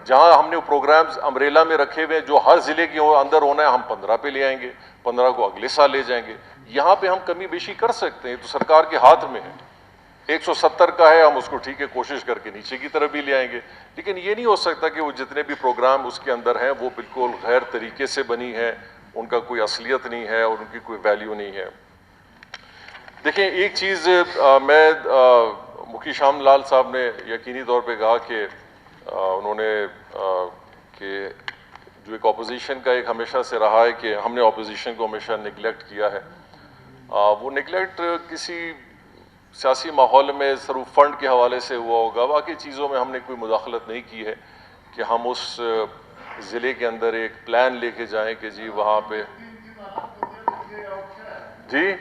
جہاں ہم نے پروگرامز امبریلا میں رکھے ہوئے جو ہر ضلع کے اندر ہونا ہے، ہم 15 پہ لے آئیں گے، 15 کو اگلے سال لے جائیں گے. یہاں پہ ہم کمی بیشی کر سکتے ہیں، تو سرکار کے ہاتھ میں ہے. 170 کا ہے، ہم اس کو ٹھیک ہے کوشش کر کے نیچے کی طرف بھی لے آئیں گے. لیکن یہ نہیں ہو سکتا کہ وہ جتنے بھی پروگرام اس کے اندر ہیں وہ بالکل غیر طریقے سے بنی ہے، ان کا کوئی اصلیت نہیں ہے اور ان کی کوئی ویلیو نہیں ہے. دیکھیں ایک چیز میں مکی شام لال صاحب نے یقینی طور پہ کہا کہ انہوں نے کہ جو ایک اپوزیشن کا ایک ہمیشہ سے رہا ہے کہ ہم نے اپوزیشن کو ہمیشہ نگلیکٹ کیا ہے. وہ نگلیکٹ کسی سیاسی ماحول میں صرف فنڈ کے حوالے سے ہوا ہوگا، باقی چیزوں میں ہم نے کوئی مداخلت نہیں کی ہے کہ ہم اس ضلع کے اندر ایک پلان لے کے جائیں کہ جی وہاں پہ جی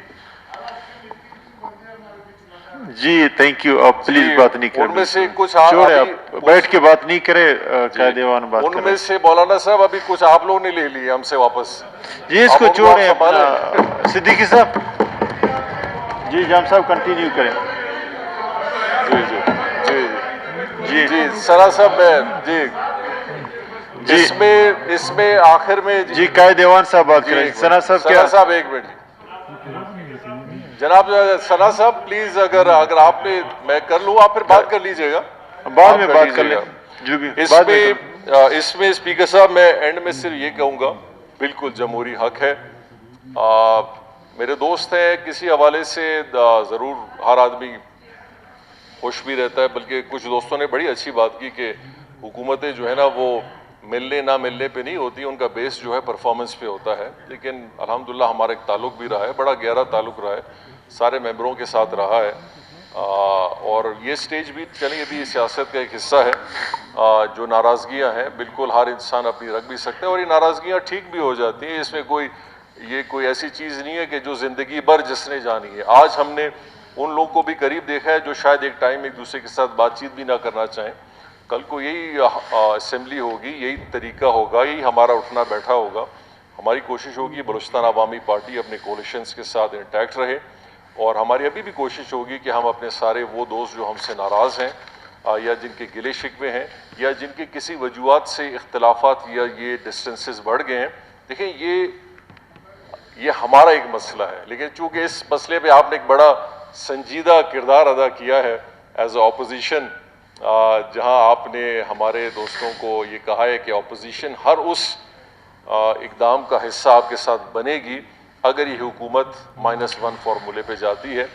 تھینک یو. آپ پلیز بات نہیں کریں، ان میں سے کچھ چھوڑے، آپ بیٹھ کے بات نہیں کرے، قائد ایوان بات کریں. ان میں سے مولانا صاحب ابھی کچھ آپ لوگوں نے لے لیے ہم سے واپس. جی اس کو چھوڑیں. صدیقی صاحب، جی جام صاحب کنٹینیو کریں. جی جی جی جی جی سرا صاحب میں جی اس میں آخر میں جی قائد ایوان صاحب بات کریں. سنا صاحب کیا؟ سنا صاحب ایک منٹ جناب سنا صاحب پلیز، اگر آپ نے میں کر لوں آپ پھر بات کر لیجئے گا، بعد میں بات کر لیں. جو بھی اس میں اسپیکر صاحب میں اینڈ میں صرف یہ کہوں گا، بالکل جمہوری حق ہے. میرے دوست ہیں کسی حوالے سے ضرور ہر آدمی خوش بھی رہتا ہے، بلکہ کچھ دوستوں نے بڑی اچھی بات کی کہ حکومتیں جو ہے نا وہ ملنے نہ ملنے پہ نہیں ہوتی، ان کا بیس جو ہے پرفارمنس پہ ہوتا ہے. لیکن الحمدللہ ہمارا ایک تعلق بھی رہا ہے، بڑا گہرا تعلق رہا ہے، سارے ممبروں کے ساتھ رہا ہے. اور یہ سٹیج بھی چلیں یہ بھی سیاست کا ایک حصہ ہے. جو ناراضگیاں ہیں بالکل ہر انسان اپنی رکھ بھی سکتے ہیں، اور یہ ناراضگیاں ٹھیک بھی ہو جاتی ہیں. اس میں کوئی ایسی چیز نہیں ہے کہ جو زندگی بھر جس نے جانی ہے. آج ہم نے ان لوگوں کو بھی قریب دیکھا ہے جو شاید ایک ٹائم ایک دوسرے کے ساتھ بات چیت بھی نہ کرنا چاہیں. کل کو یہی اسمبلی ہوگی, یہی طریقہ ہوگا, یہی ہمارا اٹھنا بیٹھا ہوگا. ہماری کوشش ہوگی بلوچستان عوامی پارٹی اپنے کولیشنز کے ساتھ انٹیکٹ رہے, اور ہماری ابھی بھی کوشش ہوگی کہ ہم اپنے سارے وہ دوست جو ہم سے ناراض ہیں یا جن کے گلے شکوے ہیں یا جن کے کسی وجوہات سے اختلافات یا یہ ڈسٹنسز بڑھ گئے ہیں, دیکھیں یہ ہمارا ایک مسئلہ ہے, لیکن چونکہ اس مسئلے پہ آپ نے ایک بڑا سنجیدہ کردار ادا کیا ہے ایز اے اپوزیشن, جہاں آپ نے ہمارے دوستوں کو یہ کہا ہے کہ اپوزیشن ہر اس اقدام کا حصہ آپ کے ساتھ بنے گی اگر یہ حکومت -1 فارمولے پہ جاتی ہے.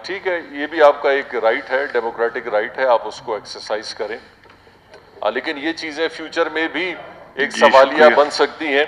ٹھیک ہے, یہ بھی آپ کا ایک رائٹ ہے, ڈیموکریٹک رائٹ ہے, آپ اس کو ایکسرسائز کریں, لیکن یہ چیزیں فیوچر میں بھی ایک سوالیہ بن سکتی ہیں.